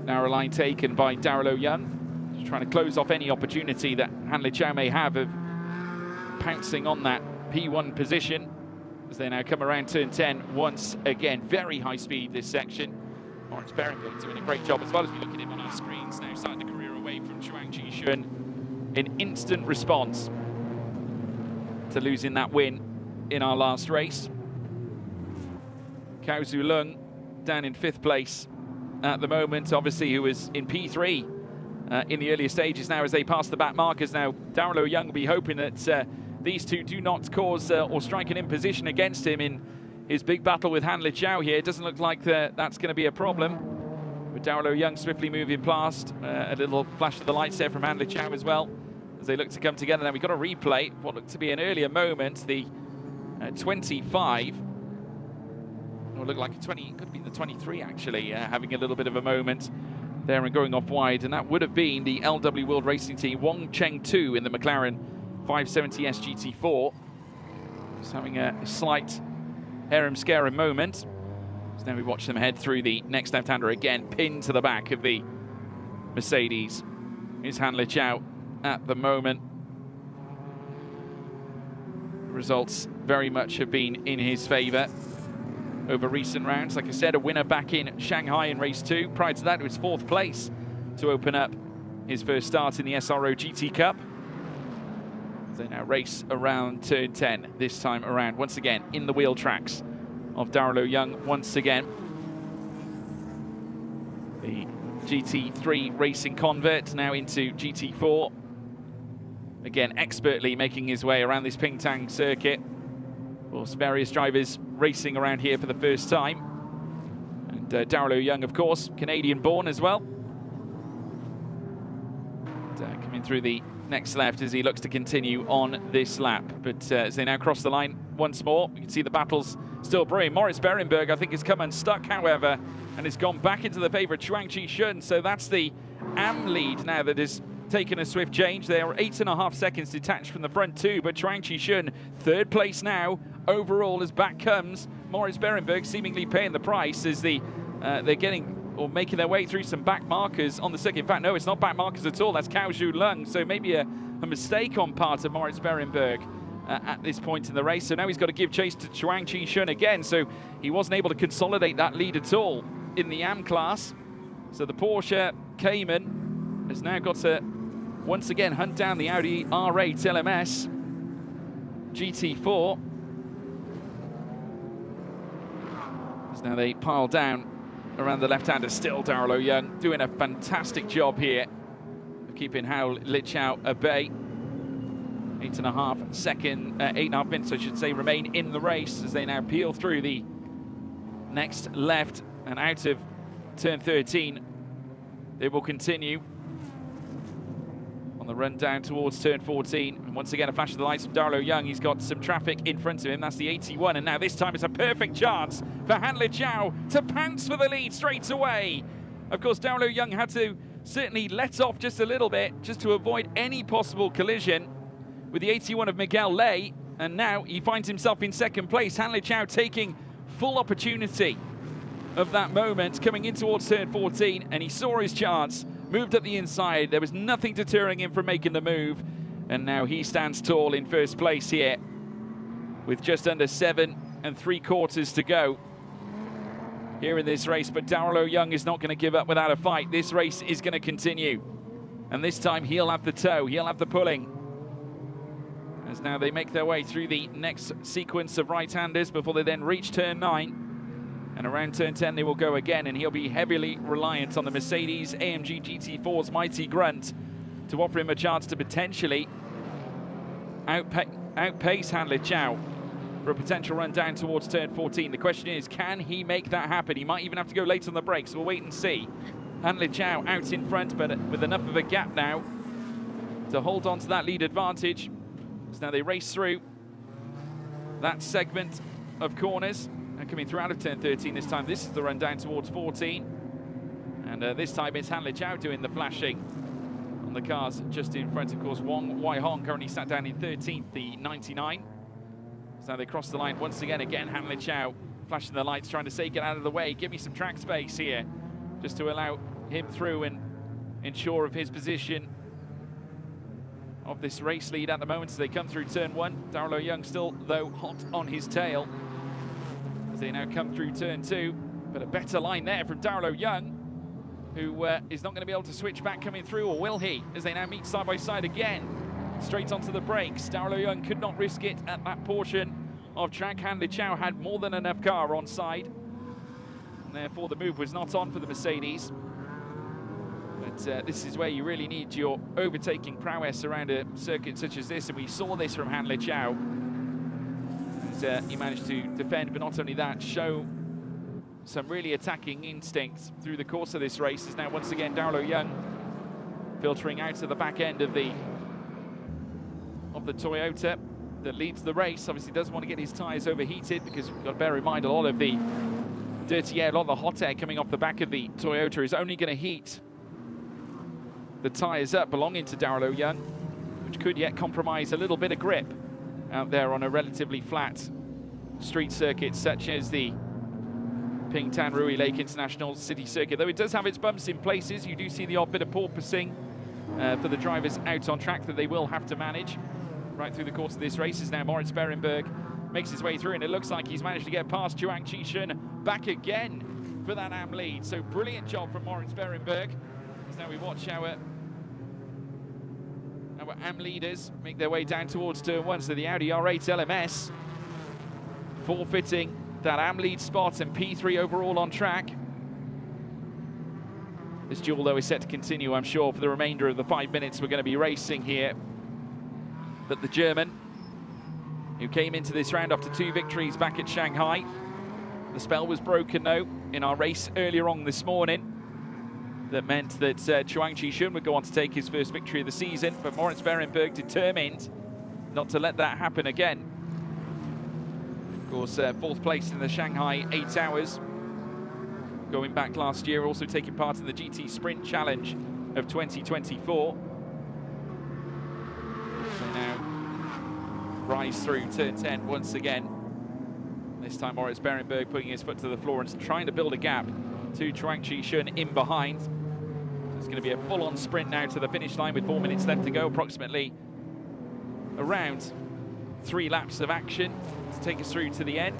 [SPEAKER 1] narrow line taken by Darrell Young, just trying to close off any opportunity that Han Lijiao may have of pouncing on that P1 position as they now come around turn 10 once again. Very high speed this section, Moritz Berenberg doing a great job as well as we look at him on our screens now, starting the career away from Chuang Chi-shun in instant response to losing that win in our last race. Cao Zhu down in 5th place at the moment, obviously, who was in P3 in the earlier stages. Now as they pass the back markers, now Darrell Young will be hoping that these two do not cause or strike an imposition against him in his big battle with Han Liqiao here. It doesn't look like that's going to be a problem. But Darrell Young swiftly moving past. A little flash of the lights there from Han Liqiao as well as they look to come together. Now we've got a replay, what looked to be an earlier moment, the 25. Or looked like a 20, could be the 23 actually, having a little bit of a moment there and going off wide. And that would have been the LW World Racing Team, Wong Cheng Tu in the McLaren 570S GT4. Just having a slight harem-scarum moment. So now we watch them head through the next left-hander again, pinned to the back of the Mercedes. Here's Han Liqiao at the moment. The results very much have been in his favour over recent rounds. Like I said, a winner back in Shanghai in race 2. Prior to that, it was 4th place to open up his first start in the SRO GT Cup. They now race around turn 10 this time around. Once again, in the wheel tracks of Darrell Young once again. The GT3 racing convert now into GT4. Again, expertly making his way around this Pingtan circuit. Of course, various drivers racing around here for the first time. And Darrell Young, of course, Canadian-born as well. And, coming through the next left as he looks to continue on this lap. But as they now cross the line once more, you can see the battles still brewing. Moritz Berenberg, I think, has come unstuck, however, and has gone back into the favour of Chuang Chi-shun. So that's the AM lead now that has taken a swift change. They are 8.5 seconds detached from the front two, but Chuang Chi-shun, 3rd place now overall, as back comes Moritz Berenberg, seemingly paying the price as they're getting or making their way through some back markers on the circuit. In fact, no, it's not back markers at all. That's Cao Zhu, so maybe a mistake on part of Moritz Berenberg at this point in the race. So now he's got to give chase to Chuang Chi-shun again, so he wasn't able to consolidate that lead at all in the AM class. So the Porsche Cayman has now got to once again hunt down the Audi R8 LMS GT4. As now they pile down around the left-hander. Still Darrell Young doing a fantastic job here of keeping Han Liqiao at bay. 8.5 minutes, I should say, remain in the race as they now peel through the next left and out of turn 13. They will continue on the run down towards turn 14. And once again, a flash of the lights from Darrell Young. He's got some traffic in front of him. That's the 81. And now this time it's a perfect chance for Han Liqiao to pounce for the lead straight away. Of course, Darrell Young had to certainly let off just a little bit just to avoid any possible collision with the 81 of Miguel Ley. And now he finds himself in 2nd place. Han Liqiao taking full opportunity of that moment coming in towards turn 14, and he saw his chance, moved up the inside. There was nothing deterring him from making the move, and now he stands tall in 1st place here with just under 7 3/4 to go here in this race. But Darrell Young is not going to give up without a fight. This race is going to continue, and this time he'll have the tow, he'll have the pulling, as now they make their way through the next sequence of right-handers before they then reach turn 9. And around turn 10 they will go again, and he'll be heavily reliant on the Mercedes AMG GT4's mighty grunt to offer him a chance to potentially outpace Han Liqiao for a potential run down towards turn 14. The question is, can he make that happen? He might even have to go late on the brakes. We'll wait and see. Han Liqiao out in front, but with enough of a gap now to hold on to that lead advantage. So now they race through that segment of corners. And coming through out of turn 13 this time, this is the run down towards 14. And this time it's Han Liqiao doing the flashing on the cars just in front. Of course, Wong Wai Hong currently sat down in 13th, the 99. So now they cross the line once again. Han Liqiao flashing the lights, trying to say, get out of the way, give me some track space here, just to allow him through and ensure of his position of this race lead at the moment as they come through turn 1. Darrell Young still, though, hot on his tail as they now come through turn 2. But a better line there from Darlow Young, who is not going to be able to switch back coming through, or will he, as they now meet side by side again. Straight onto the brakes. Darlow Young could not risk it at that portion of track. Han Liqiao had more than enough car on side, and therefore the move was not on for the Mercedes. But this is where you really need your overtaking prowess around a circuit such as this, and we saw this from Han Liqiao. He managed to defend, but not only that, show some really attacking instincts through the course of this race. Is now once again Darlow Young filtering out to the back end of the Toyota that leads the race. Obviously doesn't want to get his tyres overheated, because you've got to bear in mind a lot of the dirty air, a lot of the hot air coming off the back of the Toyota is only going to heat the tyres up belonging to Darlow Young, which could yet compromise a little bit of grip out there on a relatively flat street circuit such as the Pingtan Rui Lake International City Circuit. Though it does have its bumps in places, you do see the odd bit of porpoising for the drivers out on track that they will have to manage right through the course of this race. Is now Moritz Berenberg makes his way through, and it looks like he's managed to get past Chuang Qishun back again for that AM lead. So brilliant job from Moritz Berenberg. So now we watch our AM leaders make their way down towards turn 1. So the Audi R8 LMS forfeiting that AM lead spot and P3 overall on track. This duel, though, is set to continue, I'm sure, for the remainder of the 5 minutes we're going to be racing here. But the German, who came into this round after 2 victories back at Shanghai, the spell was broken, though, in our race earlier on this morning. That meant that Chuang Qishun would go on to take his first victory of the season, but Moritz Berenberg determined not to let that happen again. Of course, 4th place in the Shanghai 8 Hours, going back last year, also taking part in the GT Sprint Challenge of 2024. So now rise through turn 10 once again. This time Moritz Berenberg putting his foot to the floor and trying to build a gap to Chuang Qishun in behind. It's going to be a full-on sprint now to the finish line with 4 minutes left to go, approximately around 3 laps of action to take us through to the end.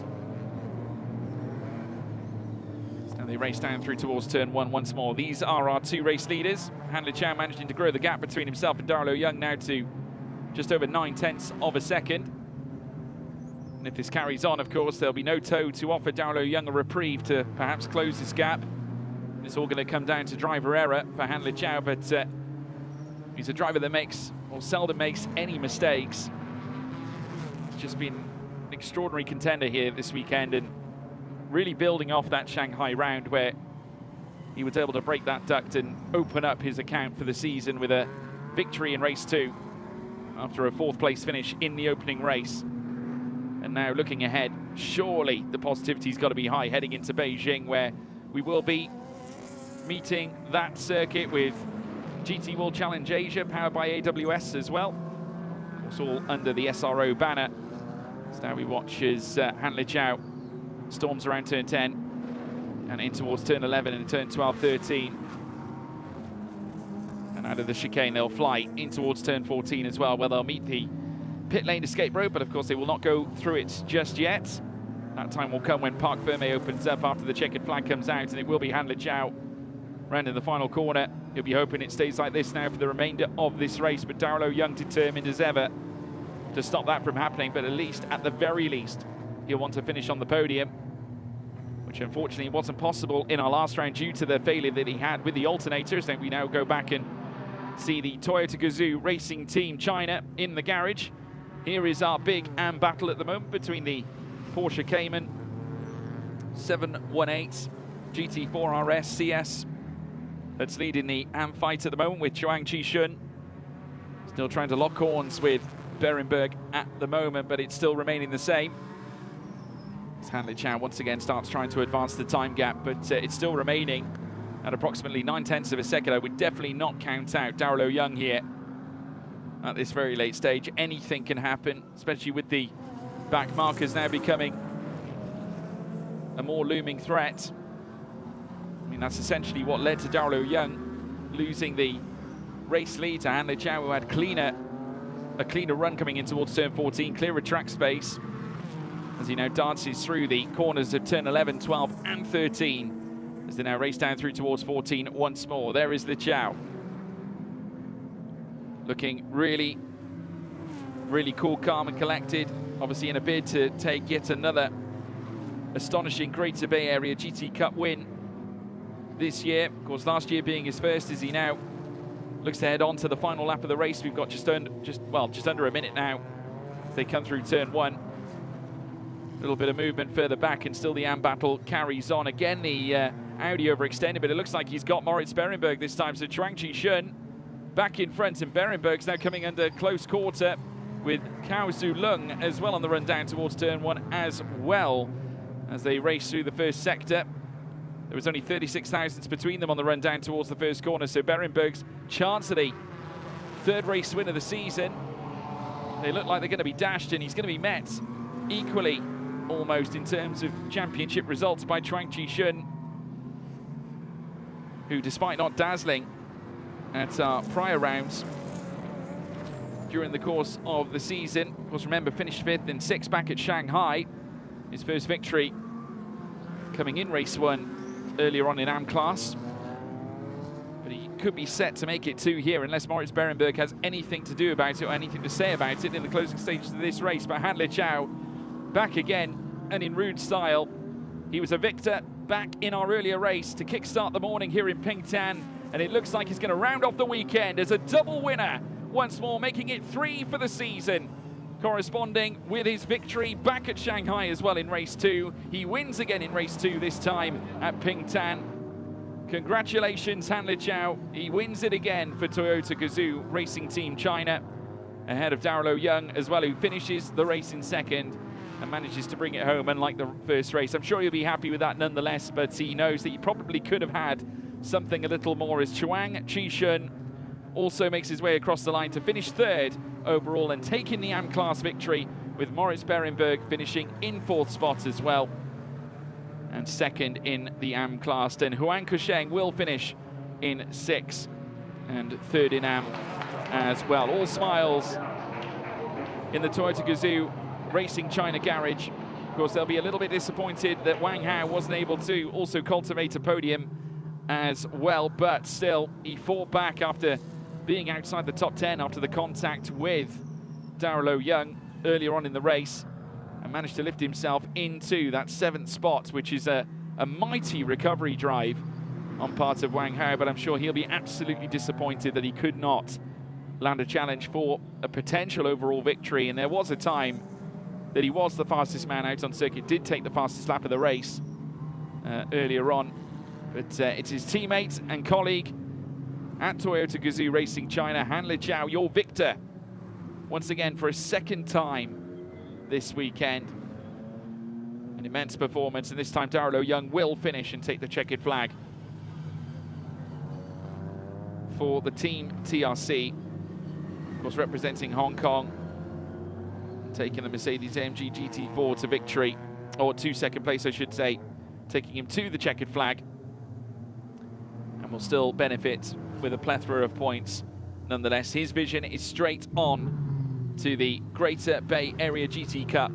[SPEAKER 1] So they race down through towards turn 1 once more. These are our 2 race leaders. Han Liqiao managing to grow the gap between himself and Darlow Young now to just over 9/10 of a second. And if this carries on, of course, there'll be no tow to offer Darlow Young a reprieve to perhaps close this gap. It's all going to come down to driver error for Han Liqiao, but he's a driver that makes, or seldom makes, any mistakes. He's just been an extraordinary contender here this weekend, and really building off that Shanghai round where he was able to break that duct and open up his account for the season with a victory in race 2 after a 4th place finish in the opening race. And now looking ahead, surely the positivity's got to be high heading into Beijing, where we will be meeting that circuit with GT World Challenge Asia, powered by AWS as well. It's all under the SRO banner. So now we watch as Han Liqiao storms around turn 10 and in towards turn 11 and turn 12, 13. And out of the chicane, they'll fly in towards turn 14 as well, where they'll meet the pit lane escape road, but of course they will not go through it just yet. That time will come when Parc Ferme opens up after the checkered flag comes out, and it will be Han Liqiao round in the final corner. He'll be hoping it stays like this now for the remainder of this race, but Darlow Young determined as ever to stop that from happening, but at the very least, he'll want to finish on the podium, which unfortunately wasn't possible in our last round due to the failure that he had with the alternators. Then we now go back and see the Toyota Gazoo Racing Team China in the garage. Here is our big AM battle at the moment between the Porsche Cayman 718 GT4 RS CS that's leading the AM fight at the moment, with Chuang Qishun still trying to lock horns with Berenberg at the moment, but it's still remaining the same. As Han Liqiao once again starts trying to advance the time gap, but it's still remaining at approximately 9/10 of a second. I would definitely not count out Darlow Young here at this very late stage. Anything can happen, especially with the back markers now becoming a more looming threat. I mean, that's essentially what led to Darlow Young losing the race lead to Han Liqiao, who had a cleaner run coming in towards turn 14, clearer track space. as he now dances through the corners of turn 11, 12 and 13 as they now race down through towards 14 once more. There is Li Chao. Looking really, really cool, calm and collected. Obviously in a bid to take yet another astonishing Greater Bay Area GT Cup win this year. Of course, last year being his first, as he now looks to head on to the final lap of the race. We've got just under a minute now as they come through turn 1. A little bit of movement further back, and still the AM battle carries on. Again, the Audi overextended, but it looks like he's got Moritz Berenberg this time. So Chuang Chi-shun back in front, and Berenberg's now coming under close quarter with Cao Zhu-lung as well on the run down towards turn 1 as well. As they race through the first sector, there was only 36 thousandths between them on the run down towards the first corner. So Berenberg's chance at a third race win of the season, they look like they're going to be dashed, and he's going to be met equally almost in terms of championship results by Chuang Chi-shun, who, despite not dazzling at our prior rounds during the course of the season, of course, remember, finished 5th and 6th back at Shanghai. His first victory coming in race 1 earlier on in AM class. But he could be set to make it 2 here unless Moritz Berenberg has anything to do about it or anything to say about it in the closing stages of this race. But Han Li Chao back again, and in rude style. He was a victor back in our earlier race to kickstart the morning here in Pingtan, and it looks like he's going to round off the weekend as a double winner once more, making it 3 for the season, corresponding with his victory back at Shanghai as well in race 2. He wins again in race 2, this time at Pingtan. Congratulations, Han Li Chao. He wins it again for Toyota Gazoo Racing Team China, ahead of Darrell Young as well, who finishes the race in 2nd and manages to bring it home, unlike the first race. I'm sure he'll be happy with that nonetheless, but he knows that he probably could have had something a little more, as Chuang Chi-shun also makes his way across the line to finish 3rd overall and taking the AM class victory, with Moritz Berenberg finishing in 4th spot as well, and 2nd in the AM class. Then Huang Kusheng will finish in 6th and 3rd in AM as well. All smiles in the Toyota Gazoo Racing China garage. Of course, they'll be a little bit disappointed that Wang Hao wasn't able to also cultivate a podium as well, but still, he fought back after being outside the top 10 after the contact with Darrell Young earlier on in the race, and managed to lift himself into that 7th spot, which is a mighty recovery drive on part of Wang Hao, but I'm sure he'll be absolutely disappointed that he could not land a challenge for a potential overall victory. And there was a time that he was the fastest man out on circuit, did take the fastest lap of the race earlier on. But it's his teammate and colleague at Toyota Gazoo Racing China, Han Li Chao, your victor once again for a 2nd time this weekend. An immense performance, and this time Darrell Young will finish and take the checkered flag for the team TRC. Of course, representing Hong Kong, taking the Mercedes-AMG GT4 to victory, or to 2nd place, I should say, taking him to the checkered flag, and will still benefit with a plethora of points. Nonetheless, his vision is straight on to the Greater Bay Area GT Cup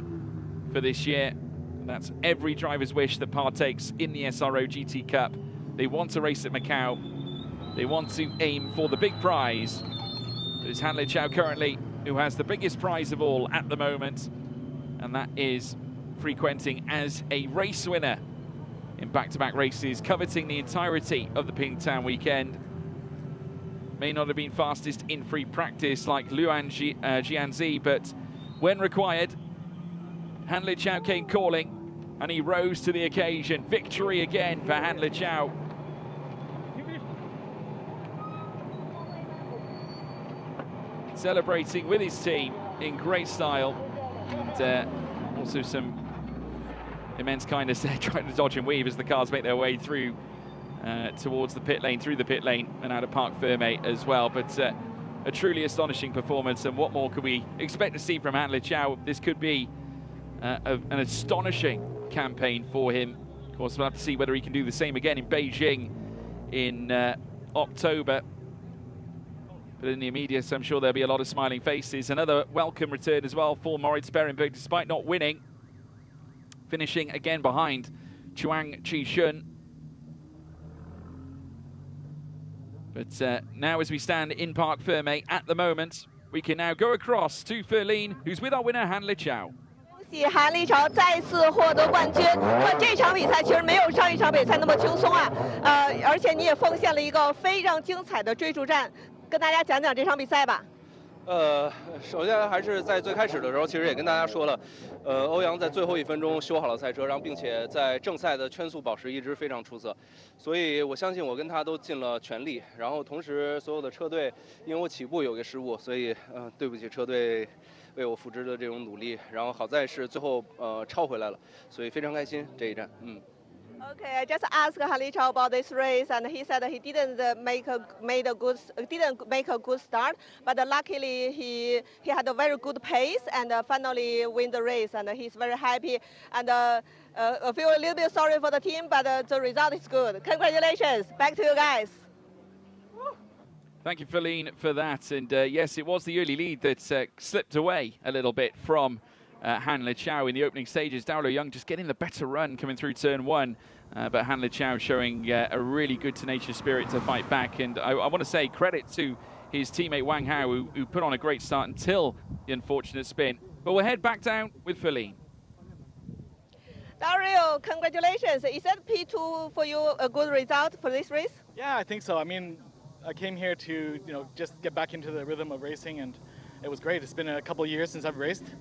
[SPEAKER 1] for this year. That's every driver's wish that partakes in the SRO GT Cup. They want to race at Macau. They want to aim for the big prize. It's Han Li Chao currently who has the biggest prize of all at the moment, and that is frequenting as a race winner in back-to-back races, coveting the entirety of the Pingtan weekend. May not have been fastest in free practice like Luan Jianzi, but when required, Han Li Chao came calling, and he rose to the occasion. Victory again for Han Li Chao. Celebrating with his team in great style, and also some immense kindness there, trying to dodge and weave as the cars make their way through towards the pit lane, through the pit lane and out of Parc Fermé as well. But a truly astonishing performance, and what more could we expect to see from Han Li Chao? This could be an astonishing campaign for him. Of course, we'll have to see whether he can do the same again in Beijing in October. But in the immediate, I'm sure there'll be a lot of smiling faces. Another welcome return as well for Moritz Berenberg, despite not winning. finishing again behind Chuang Chi-shun. But now as we stand in Parc Ferme at the moment, we can now go across to Ferlin, who's with our winner, Han Liqiao.
[SPEAKER 2] 恭喜韩立潮再次获得冠军。这场比赛其实没有上一场比赛那么轻松啊，而且你也奉献了一个非常精彩的追逐战，跟大家讲讲这场比赛吧。
[SPEAKER 4] 首先还是在最开始的时候，其实也跟大家说了，欧阳在最后1分钟修好了赛车，然后并且在正赛的圈速保持一直非常出色，所以我相信我跟他都尽了全力。然后同时所有的车队，因为我起步有个失误，所以对不起车队为我付出的这种努力。然后好在是最后超回来了，所以非常开心这一站。
[SPEAKER 2] Okay, I just asked Han Liqiao about this race, and he said he didn't make a good start, but luckily he had a very good pace and finally win the race, and he's very happy and feel a little bit sorry for the team, but the result is good. Congratulations! Back to you guys.
[SPEAKER 1] Thank you, Ferlin, for that. And yes, it was the early lead that slipped away a little bit from Han Liqiao in the opening stages. Daolo Young just getting the better run coming through turn 1. But Han Liqiao showing a really good tenacious spirit to fight back. And I want to say credit to his teammate Wang Hao, who put on a great start until the unfortunate spin. But we'll head back down with Ferlin.
[SPEAKER 2] Dario, congratulations. Is that P2 for you a good result for this race?
[SPEAKER 3] Yeah, I think so. I mean, I came here to just get back into the rhythm of racing, and it was great. It's been a couple of years since I've raced,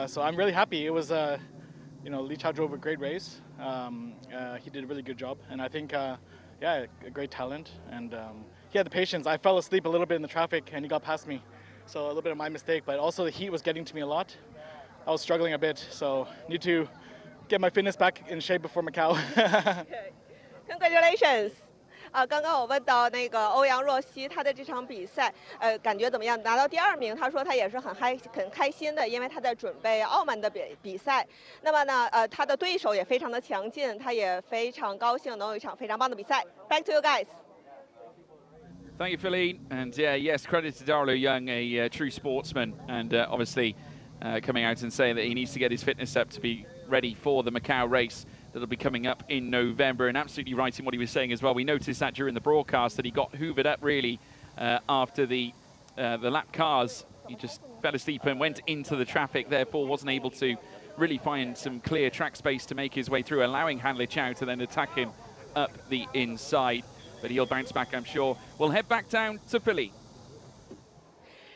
[SPEAKER 3] so I'm really happy. It was Liqiao drove a great race. He did a really good job, and I think yeah, a great talent, and he had the patience. I fell asleep a little bit in the traffic, and he got past me, so a little bit of my mistake. But also the heat was getting to me a lot. I was struggling a bit, so need to get my fitness back in shape before Macau.
[SPEAKER 2] Congratulations. 刚刚我问到那个欧阳若曦，她的这场比赛，感觉怎么样？拿到第2名，她说她也是很开心的，因为她在准备澳门的比赛。那么呢，她的对手也非常的强劲，她也非常高兴能有一场非常棒的比赛。Back to you guys.
[SPEAKER 1] Thank you, Ferlin. And yes, credit to Daolo Young, a true sportsman, and obviously coming out and saying that he needs to get his fitness up to be ready for the Macau race that'll be coming up in November. And absolutely right in what he was saying as well. We noticed that during the broadcast that he got hoovered up really after the lap cars. He just fell asleep and went into the traffic, therefore wasn't able to really find some clear track space to make his way through, allowing Han Liqiao to then attack him up the inside. But he'll bounce back, I'm sure. We'll head back down to Philly.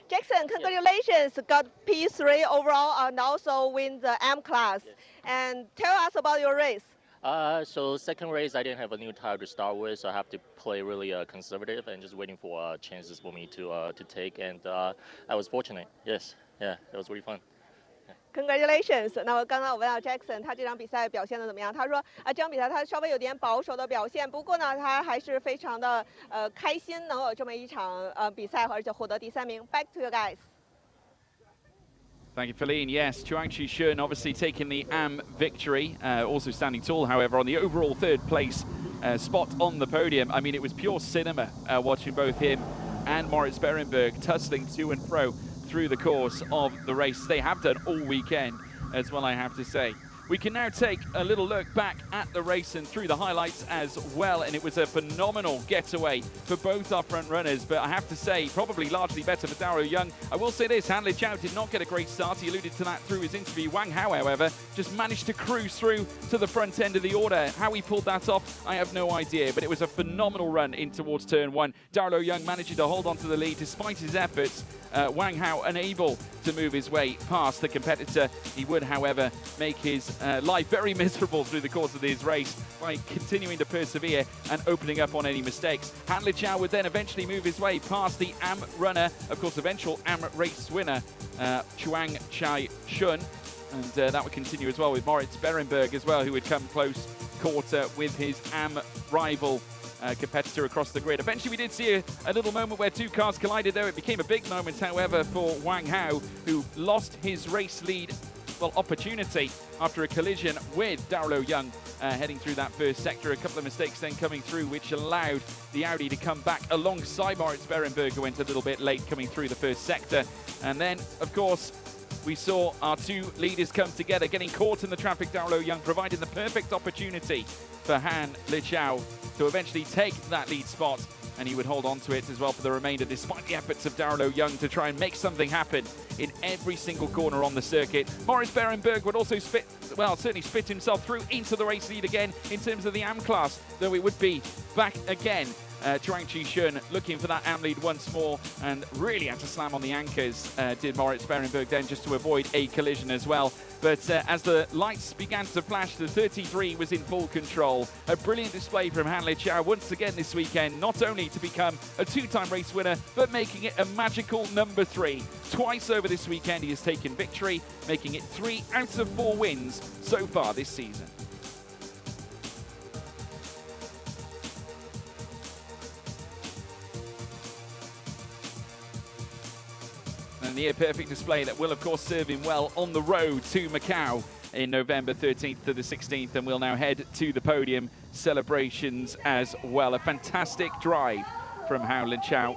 [SPEAKER 2] Jackson, congratulations, got P3 overall and also win the M class. And tell us about your race.
[SPEAKER 5] So second race, I didn't have a new tire to start with, so I have to play really conservative and just waiting for chances for me to take. And I was fortunate. Yes, yeah, it was really fun.
[SPEAKER 2] Congratulations！ 那我刚刚我问到 Jackson， 他这场比赛表现的怎么样？他说这场比赛他稍微有点保守的表现，不过呢，他还是非常的开心能有这么一场比赛，而且获得第3名。Back to you guys.
[SPEAKER 1] Thank you, Ferlin. Yes, Chuang Chi-shun obviously taking the AM victory, also standing tall, however, on the overall 3rd place spot on the podium. I mean, it was pure cinema watching both him and Moritz Berenberg tussling to and fro through the course of the race. They have done all weekend as well, I have to say. We can now take a little look back at the race and through the highlights as well, and it was a phenomenal getaway for both our front runners, but I have to say probably largely better for Daolo Young. I will say this, Han Liqiao did not get a great start. He alluded to that through his interview. Wang Hao, however, just managed to cruise through to the front end of the order. How he pulled that off, I have no idea, but it was a phenomenal run in towards turn 1. Daolo Young managing to hold on to the lead despite his efforts. Wang Hao unable to move his way past the competitor. He would, however, make his life very miserable through the course of this race by continuing to persevere and opening up on any mistakes. Han Liqiao would then eventually move his way past the AM runner, of course, eventual AM race winner, Chuang Chi-shun. And that would continue as well with Moritz Berenberg as well, who would come close quarter with his AM rival competitor across the grid. Eventually we did see a little moment where 2 cars collided there. It became a big moment, however, for Wang Hao, who lost his race lead opportunity after a collision with Daolo Young heading through that first sector. A couple of mistakes then coming through, which allowed the Audi to come back alongside Moritz Berenberg, who went a little bit late coming through the first sector. And then, of course, we saw our two leaders come together, getting caught in the traffic. Darlow Young providing the perfect opportunity for Han Liqiao to eventually take that lead spot, and he would hold on to it as well for the remainder, despite the efforts of Darlow Young to try and make something happen in every single corner on the circuit. Maurice Berenberg would also certainly spit himself through into the race lead again in terms of the AM class, though it would be back again. Zhuang Qishun looking for that AM lead once more, and really had to slam on the anchors, did Moritz Berenberg then, just to avoid a collision as well. But as the lights began to flash, the 33 was in full control. A brilliant display from Han Liqiao once again this weekend, not only to become a two-time race winner, but making it a magical number 3. Twice over this weekend he has taken victory, making it 3 out of 4 wins so far this season. A near-perfect display that will, of course, serve him well on the road to Macau in November 13th to the 16th, and we'll now head to the podium celebrations as well. A fantastic drive from Han Liqiao,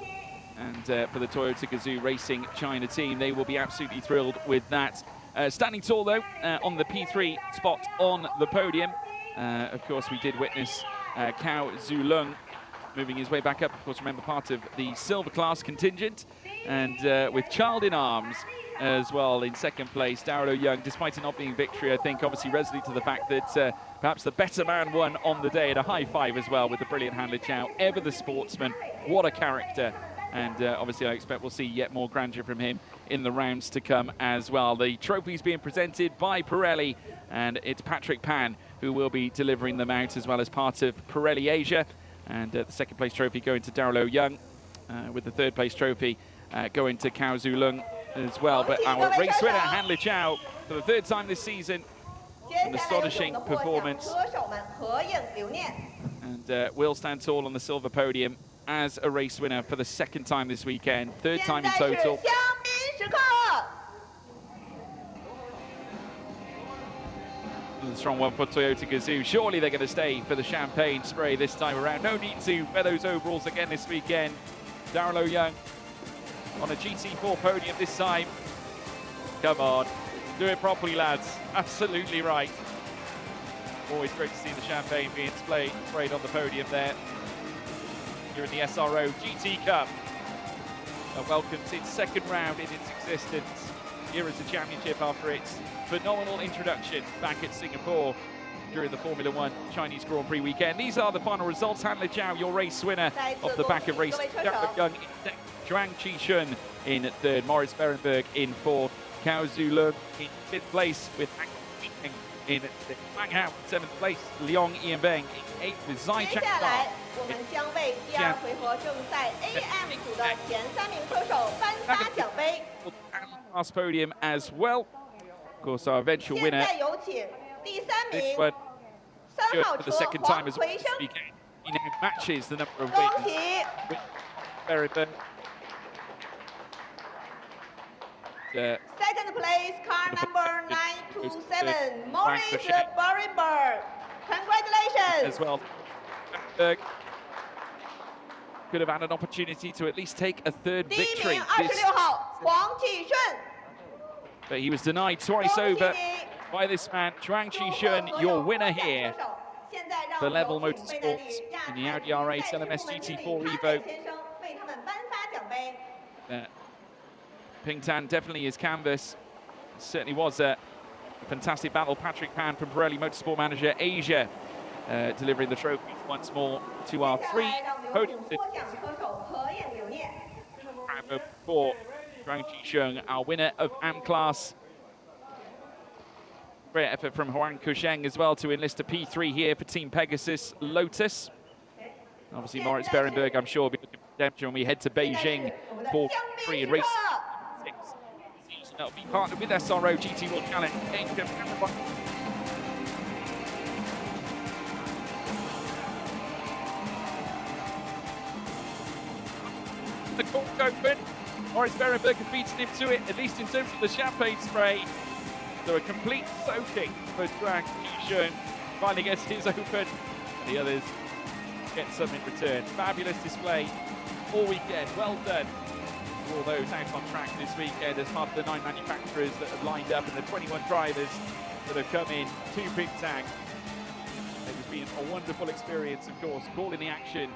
[SPEAKER 1] and for the Toyota Gazoo Racing China team, they will be absolutely thrilled with that. Standing tall, though, on the P3 spot on the podium. Of course, we did witness Cao Zulong moving his way back up, of course, remember, part of the silver class contingent, and with Child in Arms as well in second place. Darlow Young, despite it not being victory, I think obviously resolute to the fact that perhaps the better man won on the day, and a high five as well with the brilliant Han Liqiao, ever the sportsman, what a character. And obviously I expect we'll see yet more grandeur from him in the rounds to come as well. The trophies being presented by Pirelli, and it's Patrick Pan who will be delivering them out as well as part of Pirelli Asia. And the second place trophy going to Darlow Young, with the third place trophy going to Cao Zulong as well. But our race winner, Han Liqiao, for the third time this season, an astonishing performance. And will stand tall on the silver podium as a race winner for the second time this weekend, third time in total. The strong one for Toyota Gazoo. Surely they're going to stay for the champagne spray this time around. No need to wear those overalls again this weekend. Darlow Young on a GT4 podium this time. Come on, do it properly, lads. Absolutely right. Always great to see the champagne being sprayed on the podium there. Here in the SRO GT Cup. Welcomes its second round in its existence here as a championship after its phenomenal introduction back at Singapore during the Formula One Chinese Grand Prix weekend. These are the final results. Han Liqiao, your race winner off the back of race. Darlow Young in second, Zhuang Qishun in third, Maurice Berenberg in fourth, Cao Zulong in fifth place with in Wang Hao in seventh place, Liang Yanbeng in eighth with Zai Changda.
[SPEAKER 2] 我们将为第二回合正赛 AM 组的前3名车手颁发奖杯。
[SPEAKER 1] Last podium as well. Of course, our eventual winner.
[SPEAKER 2] 现在有请第3名
[SPEAKER 1] This one
[SPEAKER 2] 3号
[SPEAKER 1] for the
[SPEAKER 2] 车
[SPEAKER 1] second time
[SPEAKER 2] 黄
[SPEAKER 1] as well
[SPEAKER 2] 奎
[SPEAKER 1] this
[SPEAKER 2] 生，
[SPEAKER 1] weekend. He now matches the number of
[SPEAKER 2] 恭
[SPEAKER 1] wins
[SPEAKER 2] 喜！
[SPEAKER 1] with Berenberg.
[SPEAKER 2] Second place, car number 927, Maurice Berenberg. Congratulations!
[SPEAKER 1] As well. Berenberg could have had an opportunity to at least take a third
[SPEAKER 2] 第一
[SPEAKER 1] victory
[SPEAKER 2] 名
[SPEAKER 1] this,
[SPEAKER 2] 26号黄启顺，
[SPEAKER 1] but he was denied twice
[SPEAKER 2] 恭喜
[SPEAKER 1] over
[SPEAKER 2] 你！
[SPEAKER 1] by this man, Zhuang
[SPEAKER 2] 祝贺
[SPEAKER 1] Qishun,
[SPEAKER 2] 所
[SPEAKER 1] your
[SPEAKER 2] 有
[SPEAKER 1] winner
[SPEAKER 2] 获奖
[SPEAKER 1] here
[SPEAKER 2] 车手。现在让
[SPEAKER 1] for
[SPEAKER 2] 我
[SPEAKER 1] Level
[SPEAKER 2] 们有请贝内
[SPEAKER 1] Motorsports
[SPEAKER 2] 利亚
[SPEAKER 1] in the
[SPEAKER 2] 太
[SPEAKER 1] Audi R8
[SPEAKER 2] 赛事部
[SPEAKER 1] LMS
[SPEAKER 2] 门经
[SPEAKER 1] GT4
[SPEAKER 2] 理
[SPEAKER 1] Evo.
[SPEAKER 2] 康磊先生为他们颁发奖杯。
[SPEAKER 1] Pingtan definitely his canvas. Certainly was a fantastic battle. Patrick Pan from Pirelli Motorsport Manager Asia delivering the trophies once more to our 3 podium
[SPEAKER 2] 获奖车手合影留念。
[SPEAKER 1] for Zhuang Qishun, our winner of AM class. Great effort from Huang Kusheng as well to enlist a P3 here for Team Pegasus Lotus. Obviously, Maurice Berenberg, I'm sure, will be looking for redemption when we head to Beijing for 3 and race 6. That'll be partnered with SRO GT World Challenge. The cork open. Maurice Berenberg has beaten him to it, at least in terms of the champagne spray. So a complete soaking for Zhuang Qishun. Finally gets his open. The others get some in return. Fabulous display all weekend. Well done for all those out on track this weekend as part of the 9 manufacturers that have lined up and the 21 drivers that have come in to Pingtan. It has been a wonderful experience, of course, calling the action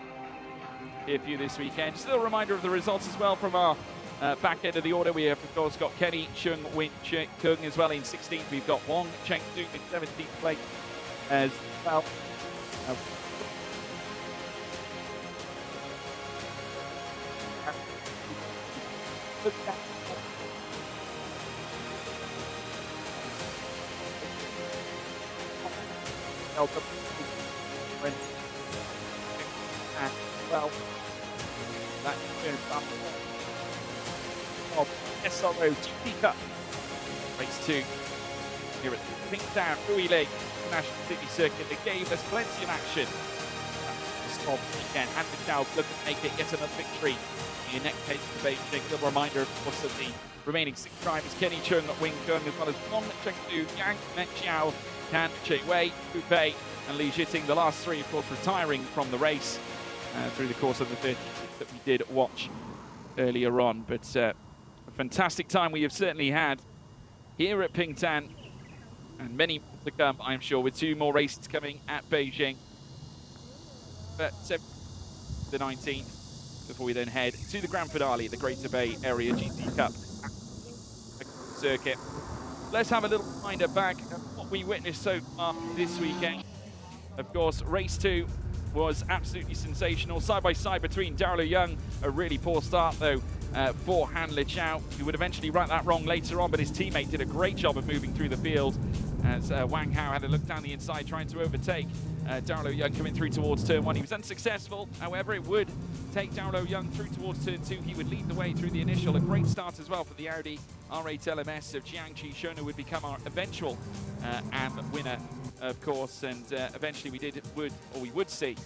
[SPEAKER 1] here for you this weekend. Still a reminder of the results as well from our back end of the order. We have, of course, got Kenny Chung Win Kung as well in 16th. We've got Wong Cheng Du in 17th place as well. Well, that is of SRO GP Cup race 2 here at the Pingtan Rui Lake National City Circuit. That gave us plenty of action this weekend. And the Chow looking to make it yet another victory in next case to Beijing. A reminder, of course, of the remaining 6 drivers: Kenny Chung, Wing Kung, as well as Wong Chengdu, Yang Men Xiao, Tan Che Wei, Hu Pei, and Li Jiting. The last 3, of course, retiring from the race through the course of the 36 that we did watch earlier on. But a fantastic time we have certainly had here at Pingtan, and many more to come, I'm sure, with 2 more races coming at Beijing. But the 19th, before we then head to the grand finale, the Greater Bay Area GT Cup circuit. Let's have a little reminder back of what we witnessed so far this weekend. Of course, race 2 was absolutely sensational. Side by side between Darrell Young. A really poor start, though, for Han Liqiao, who would eventually right that wrong later on, but his teammate did a great job of moving through the field as Wang Hao had a look down the inside trying to overtake Darrell Young coming through towards turn 1. He was unsuccessful. However, it would take Darrell Young through towards turn 2. He would lead the way through the initial. A great start as well for the Audi R8 LMS of Jiang Qishun, who would become our eventual AM winner, of course, and eventually we would see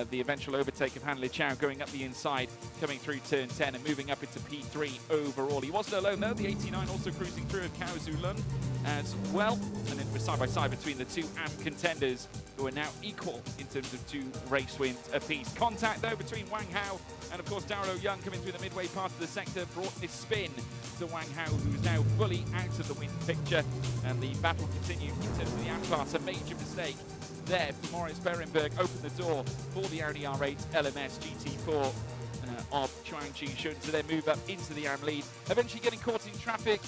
[SPEAKER 1] the eventual overtake of Han Liqiao going up the inside, coming through turn 10 and moving up into P3 overall. He wasn't alone though, the 89 also cruising through of Cao Zulun as well, and it was side by side between the 2 AM contenders, who are now equal in terms of 2 race wins apiece. Contact though between Wang Hao and of course Darrell Young coming through the midway part of the sector brought this spin to Wang Hao, who is now fully out of the win picture, and the battle continued in terms of the AM class. A major mistake there for Maurice Berenberg opened the door for the Audi R8 LMS GT4 of Chuang Qishun to then move up into the AM lead. Eventually getting caught in traffic,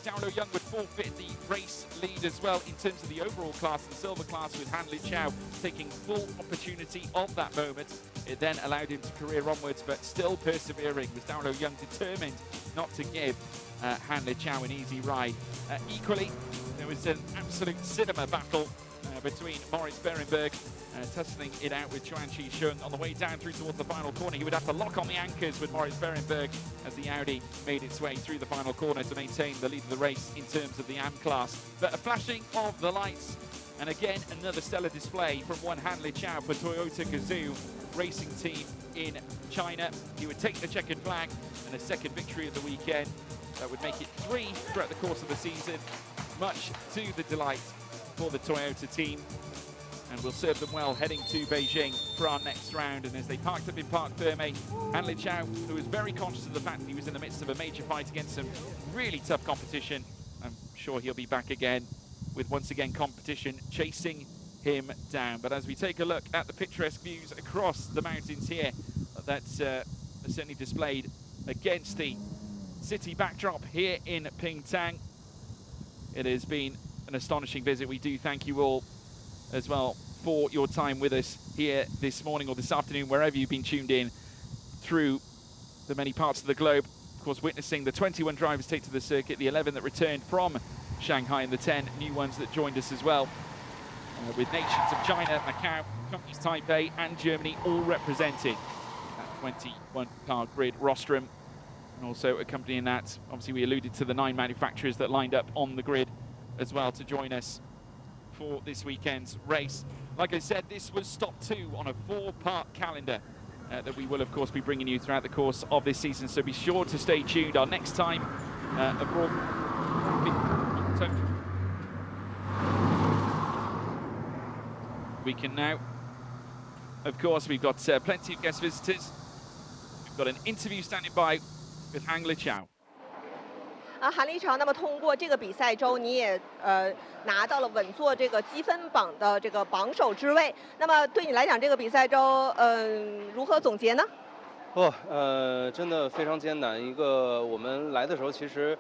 [SPEAKER 1] Darrell Young would forfeit the race lead as well in terms of the overall class, the silver class, with Han Liqiao taking full opportunity of that moment. It then allowed him to career onwards, but still persevering was Darrell Young, determined not to give Han Liqiao an easy ride. Equally, there was an absolute cinema battle between Maurice Berenberg tussling it out with Chuang Qishun on the way down through towards the final corner. He would have to lock on the anchors with Maurice Berenberg as the Audi made its way through the final corner to maintain the lead of the race in terms of the AM class. But a flashing of the lights, and again another stellar display from one Han Liqiao for Toyota Gazoo racing team in China. He would take the checkered flag and a second victory of the weekend. That would make it 3 throughout the course of the season, much to the delight for the Toyota team, and will serve them well heading to Beijing for our next round. And as they parked up in Parc Ferme, Han Liqiao, who was very conscious of the fact that he was in the midst of a major fight against some really tough competition, I'm sure he'll be back again with once again competition chasing him down. But as we take a look at the picturesque views across the mountains here, that's certainly displayed against the city backdrop here in Pingtan, it has been an astonishing visit. We do thank you all as well for your time with us here this morning or this afternoon, wherever you've been tuned in through the many parts of the globe. Of course, witnessing the 21 drivers take to the circuit, the 11 that returned from Shanghai, and the 10 new ones that joined us as well, with nations of China, Macau, companies Taipei and Germany all representing that 21 car grid rostrum. And also accompanying that, obviously we alluded to the 9 manufacturers that lined up on the grid as well to join us for this weekend's race. Like I said, this was stop 2 on a 4-part calendar that we will of course be bringing you throughout the course of this season, so be sure to stay tuned. Our next time abroad, we can now, of course, we've got plenty of guest visitors. We've got an interview standing by with Han Liqiao.
[SPEAKER 2] 韩立潮，那么通过这个比赛周，你也拿到了稳坐这个积分榜的这个榜首之位。那么对你来讲，这个比赛周，如何总结呢？
[SPEAKER 4] 真的非常艰难。我们来的时候，其实，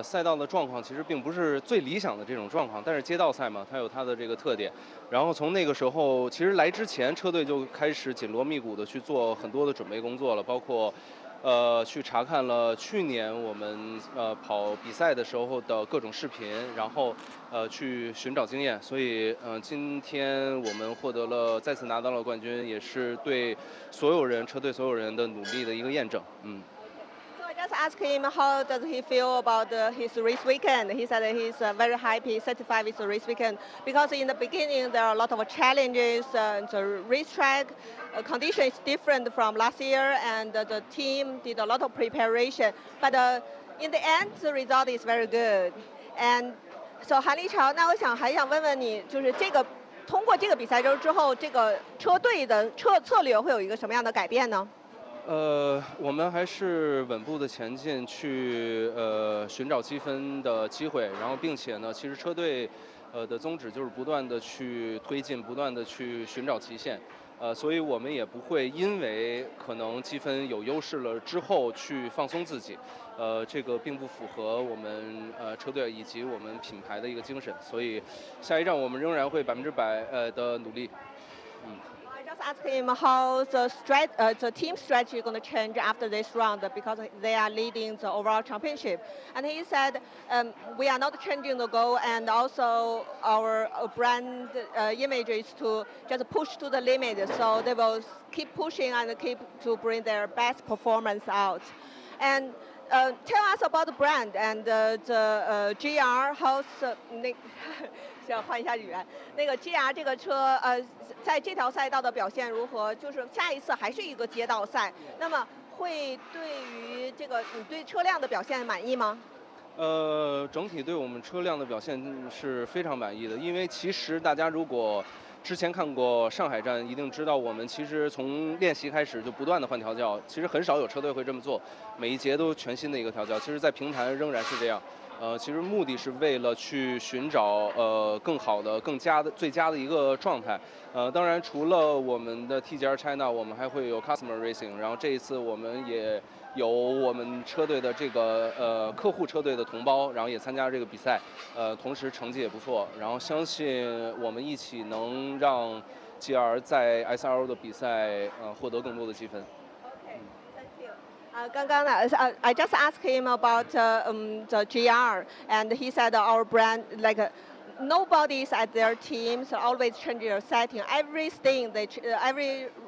[SPEAKER 4] 赛道的状况其实并不是最理想的这种状况，但是街道赛嘛，它有它的这个特点。然后从那个时候，其实来之前，车队就开始紧锣密鼓的去做很多的准备工作了，包括。去查看了去年我们跑比赛的时候的各种视频，然后去寻找经验。所以今天我们再次拿到了冠军，也是对车队所有人的努力的一个验证。
[SPEAKER 2] So I just asked him how does he feel about his race weekend. He said that he's very happy, satisfied with the race weekend because in the beginning there are a lot of challenges. The racetrack condition is different from last year, and the team did a lot of preparation. But in the end, the result is very good. And so 韩立潮，那还想问问你，就是通过这个比赛周之后，这个车队的策略会有一个什么样的改变呢？
[SPEAKER 4] 我们还是稳步的前进，去寻找积分的机会，然后并且呢，其实车队的宗旨就是不断的去推进，不断的去寻找极限。所以我们也不会因为可能积分有优势了之后去放松自己，这个并不符合我们车队以及我们品牌的一个精神。所以下一站我们仍然会100%的努力。
[SPEAKER 2] I just asked him how the team strategy is going to change after this round because they are leading the overall championship. And he said, we are not changing the goal, and also our brand image is to just push to the limit. So they will keep pushing and keep to bring their best performance out. And tell us about the brand and the GR. How's 想换一下语言，那个 GR 这个车，在这条赛道的表现如何？就是下一次还是一个街道赛，那么会对于这个你对车辆的表现满意吗？
[SPEAKER 4] 整体对我们车辆的表现是非常满意的，因为其实大家如果之前看过上海站，一定知道我们其实从练习开始就不断的换调教，其实很少有车队会这么做，每一节都全新的一个调教。其实，在平潭仍然是这样。其实目的是为了去寻找更好的、最佳的一个状态。当然除了我们的 TGR China， 我们还会有 Customer Racing， 然后这一次我们也有我们车队的这个客户车队的同胞，然后也参加这个比赛，同时成绩也不错。然后相信我们一起能让 GR 在 SRO 的比赛获得更多的积分。
[SPEAKER 2] I just asked him about the GR, and he said our brand, like nobody's at their teams always change their setting. Every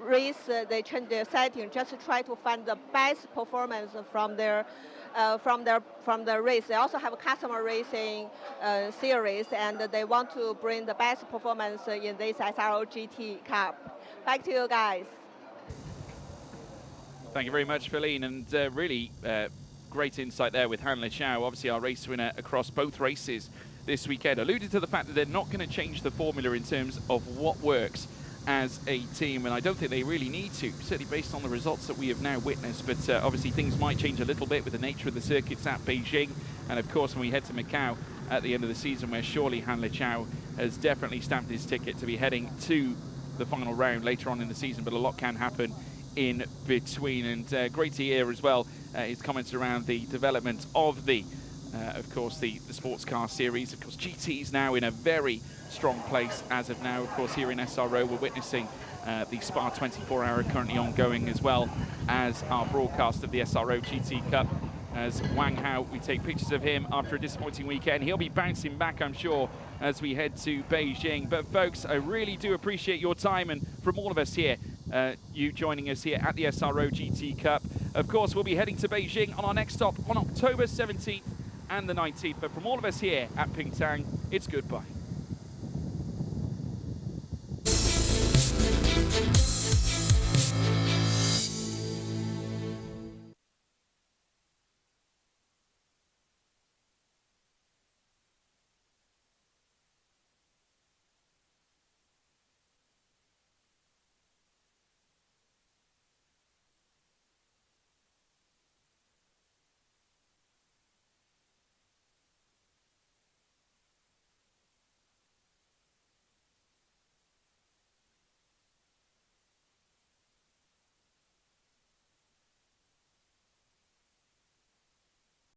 [SPEAKER 2] race they change their setting just to try to find the best performance from their race. They also have a customer racing series, and they want to bring the best performance in this SRO GT Cup. Back to you guys.
[SPEAKER 1] Thank you very much, Feline, and really great insight there with Han Liqiao, obviously our race winner across both races this weekend. Alluded to the fact that they're not going to change the formula in terms of what works as a team, and I don't think they really need to, certainly based on the results that we have now witnessed, but obviously things might change a little bit with the nature of the circuits at Beijing, and of course when we head to Macau at the end of the season, where surely Han Liqiao has definitely stamped his ticket to be heading to the final round later on in the season, but a lot can happen in between. And great to hear as well his comments around the development of of course the sports car series. Of course GT's now in a very strong place as of now. Of course here in SRO we're witnessing the Spa 24-hour currently ongoing, as well as our broadcast of the SRO GT Cup. As Wang Hao, we take pictures of him after a disappointing weekend. He'll be bouncing back, I'm sure, as we head to Beijing. But folks, I really do appreciate your time, and from all of us here, you joining us here at the SRO GT Cup. Of course, we'll be heading to Beijing on our next stop on October 17th and the 19th. But from all of us here at Pingtan, it's goodbye.